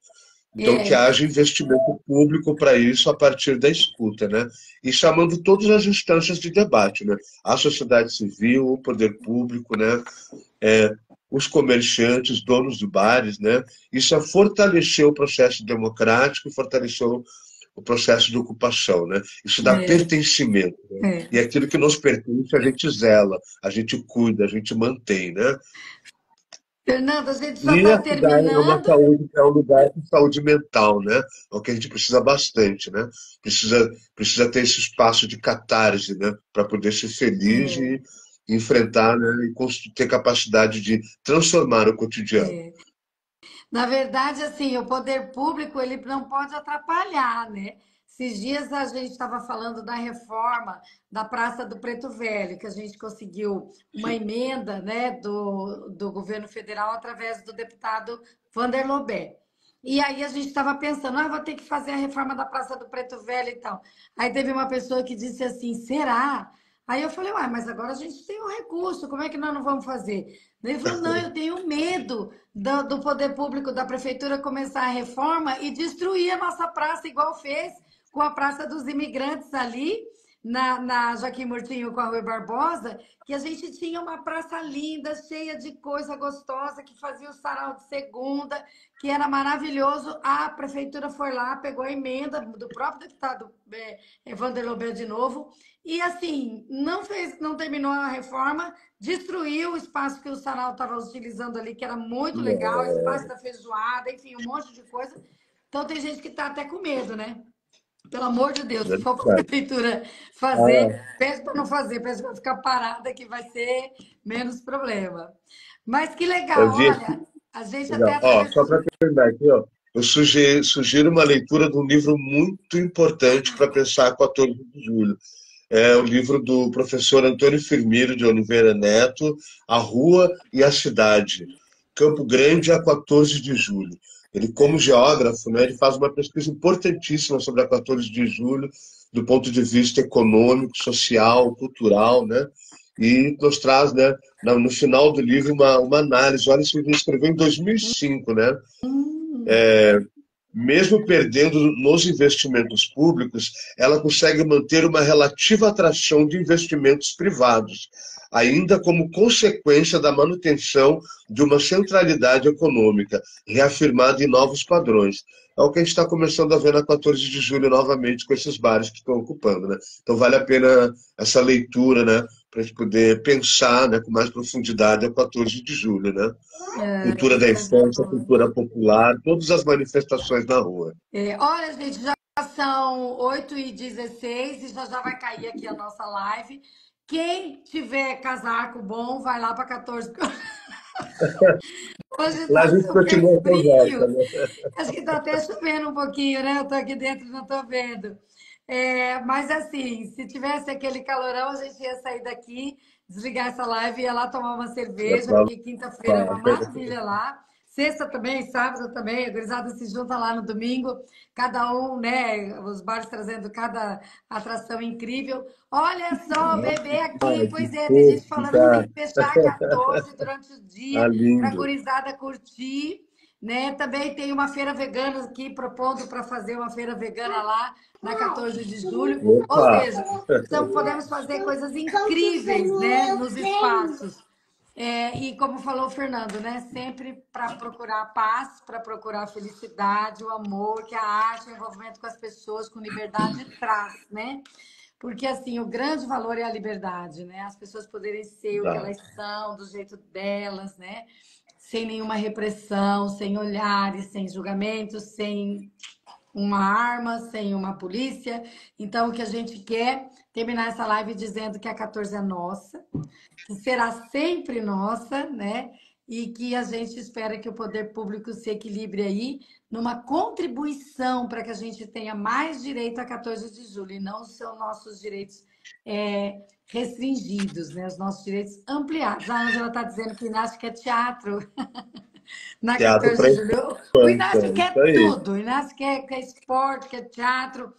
Então, que haja investimento público para isso a partir da escuta, né? E chamando todas as instâncias de debate, né? A sociedade civil, o poder público, né? os comerciantes, donos de bares, né? Isso fortaleceu o processo democrático e fortaleceu o processo de ocupação, né? Isso dá É, pertencimento, né? E é. aquilo que nos pertence, a gente zela, a gente cuida, a gente mantém, né? Fernanda, a gente já E está a cidade é uma terminando. saúde, é um lugar de saúde mental, né? É o que a gente precisa bastante, né? Precisa ter esse espaço de catarse, né? Para poder ser feliz É, e enfrentar, né? E ter capacidade de transformar o cotidiano. é. Na verdade, assim, o poder público ele não pode atrapalhar, né? Esses dias a gente estava falando da reforma da Praça do Preto Velho, que a gente conseguiu uma emenda, né, do governo federal através do deputado Vander Lobé. E aí a gente estava pensando, vou ter que fazer a reforma da Praça do Preto Velho e tal. Aí teve uma pessoa que disse assim, será? Aí eu falei, uai, mas agora a gente tem um recurso, como é que nós não vamos fazer? Ele falou, não, eu tenho medo do poder público, da prefeitura começar a reforma e destruir a nossa praça, igual fez com a Praça dos Imigrantes ali, na Joaquim Murtinho com a Rui Barbosa, que a gente tinha uma praça linda, cheia de coisa gostosa, que fazia o sarau de segunda, que era maravilhoso. A prefeitura foi lá, pegou a emenda do próprio deputado Vander Lobé de novo, e assim, não fez, não terminou a reforma, destruiu o espaço que o sarau estava utilizando ali, que era muito legal, espaço da feijoada, enfim, um monte de coisa. Então tem gente que está até com medo, né? Pelo amor de Deus, se for para a Verdade. prefeitura fazer, Ah, pede para não fazer, pede para ficar parada, que vai ser menos problema. Mas que eu legal, vi olha, aqui, a gente até legal. Ó, só atravessou. para terminar aqui, ó, eu sugiro uma leitura de um livro muito importante para pensar 14 de julho. É o livro do professor Antônio Firmino de Oliveira Neto, A Rua e a Cidade, Campo Grande a 14 de julho. Ele, como geógrafo, né, ele faz uma pesquisa importantíssima sobre a 14 de julho, do ponto de vista econômico, social, cultural, né? E nos traz, né, no final do livro, uma análise. Olha, isso ele escreveu em 2005, né? Hum, Mesmo perdendo nos investimentos públicos, ela consegue manter uma relativa atração de investimentos privados, ainda como consequência da manutenção de uma centralidade econômica, reafirmada em novos padrões. É o que a gente está começando a ver na 14 de julho novamente com esses bares que estão ocupando, né? Então vale a pena essa leitura, né? Para a gente poder pensar, né, com mais profundidade a 14 de julho, né? Cultura da coisa infância, boa. cultura popular, todas as manifestações na rua. Olha, gente, já são 8h16 e já já vai cair aqui a nossa live. Quem tiver casaco bom, vai lá para 14. Hoje Lá a está gente super continua a conversa, frio. né? Acho que está até chovendo um pouquinho, né? Eu estou aqui dentro e não estou vendo. Mas assim, se tivesse aquele calorão, a gente ia sair daqui, desligar essa live e ia lá tomar uma É cerveja, pra porque quinta-feira é uma maravilha lá. Sexta também, sábado também, a gurizada se junta lá no domingo, cada um, né? Os bares trazendo cada atração incrível. Olha só, bebê aqui, Ai, que pois é, tem gente fofo, falando que tem cara. que fechar 14 durante o Tá dia para a lindo. gurizada curtir, né? Também tem uma feira vegana aqui propondo para fazer uma feira vegana lá na 14 de julho. Ou Opa! seja, então podemos fazer coisas incríveis, né, nos espaços. E como falou o Fernando, né, sempre para procurar a paz, para procurar a felicidade, o amor, que a arte, o envolvimento com as pessoas, com liberdade traz, né? Porque assim, o grande valor é a liberdade, né? As pessoas poderem ser o que Tá. elas são, do jeito delas, né? Sem nenhuma repressão, sem olhares, sem julgamentos, sem uma arma, sem uma polícia. Então, o que a gente quer terminar essa live dizendo que a 14 é nossa, que será sempre nossa, né? E que a gente espera que o poder público se equilibre aí numa contribuição para que a gente tenha mais direito a 14 de julho e não são nossos direitos restringidos, né? Os nossos direitos ampliados. A Ângela está dizendo que ginástica é teatro na Teatro 14 para de julho. O Inácio infância, isso quer aí. tudo. O Inácio quer esporte, quer teatro,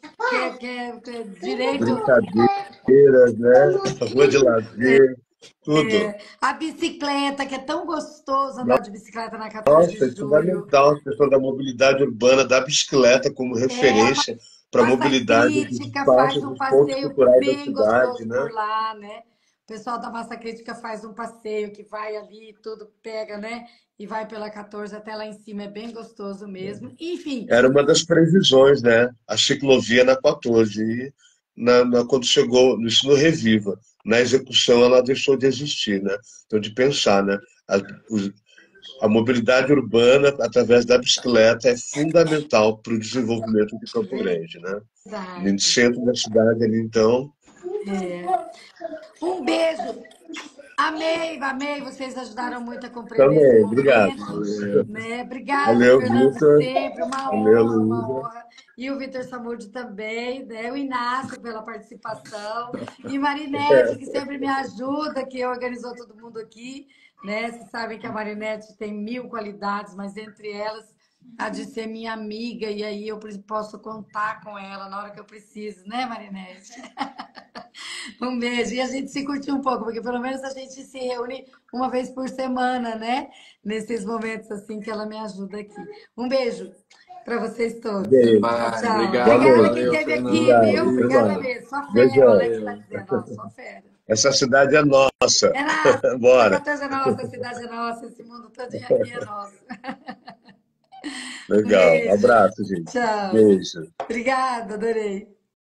quer direito. Brincadeiras, né? Rua de lazer, tudo. A bicicleta, que é tão gostoso andar de bicicleta na 14 Nossa, de é julho. fundamental a questão da mobilidade urbana, da bicicleta como É, referência para a massa mobilidade dos crítica, faz espaços, um dos pontos passeio culturais da bem cidade, gostoso né? por lá, né? O pessoal da Massa Crítica faz um passeio que vai ali, tudo pega, né? E vai pela 14 até lá em cima, é bem gostoso mesmo. Enfim, Era uma das previsões, né? A ciclovia na 14. E quando chegou, isso no Reviva, na execução ela deixou de existir, né? Então, de pensar, né? A, a mobilidade urbana através da bicicleta é fundamental para o desenvolvimento de Campo Grande, né? No verdade. centro da cidade ali, então, Um beijo. Amei, amei. Vocês ajudaram muito a compreender esse também, obrigado. momento, né? Obrigada, Valeu, Fernando, Vitor. sempre uma Valeu, honra, uma Luísa. honra. E o Vitor Samud também, né? O Inácio pela participação. E Marinete, que sempre me ajuda, que organizou todo mundo aqui, né? Vocês sabem que a Marinete tem 1000 qualidades, mas entre elas a de ser minha amiga, e aí eu posso contar com ela na hora que eu preciso, né, Marinete? Um beijo. E a gente se curtiu um pouco, porque pelo menos a gente se reúne uma vez por semana, né? Nesses momentos assim que ela me ajuda aqui. Um beijo para vocês todos. Até Beijo. Tchau, mais. tchau. Boa Obrigado, Obrigada quem noite. valeu, esteve aqui, Fernando. Obrigado. viu? Até Obrigada mais. mesmo. Só fera, o Beijão. Alex está dizendo, ó, só fera. Essa cidade é nossa. É nossa, a Bora. 14 é nossa, a cidade é nossa, esse mundo todo aqui é nosso. Um Legal. beijo. Abraço, gente. Tchau. Beijo. Obrigada, adorei.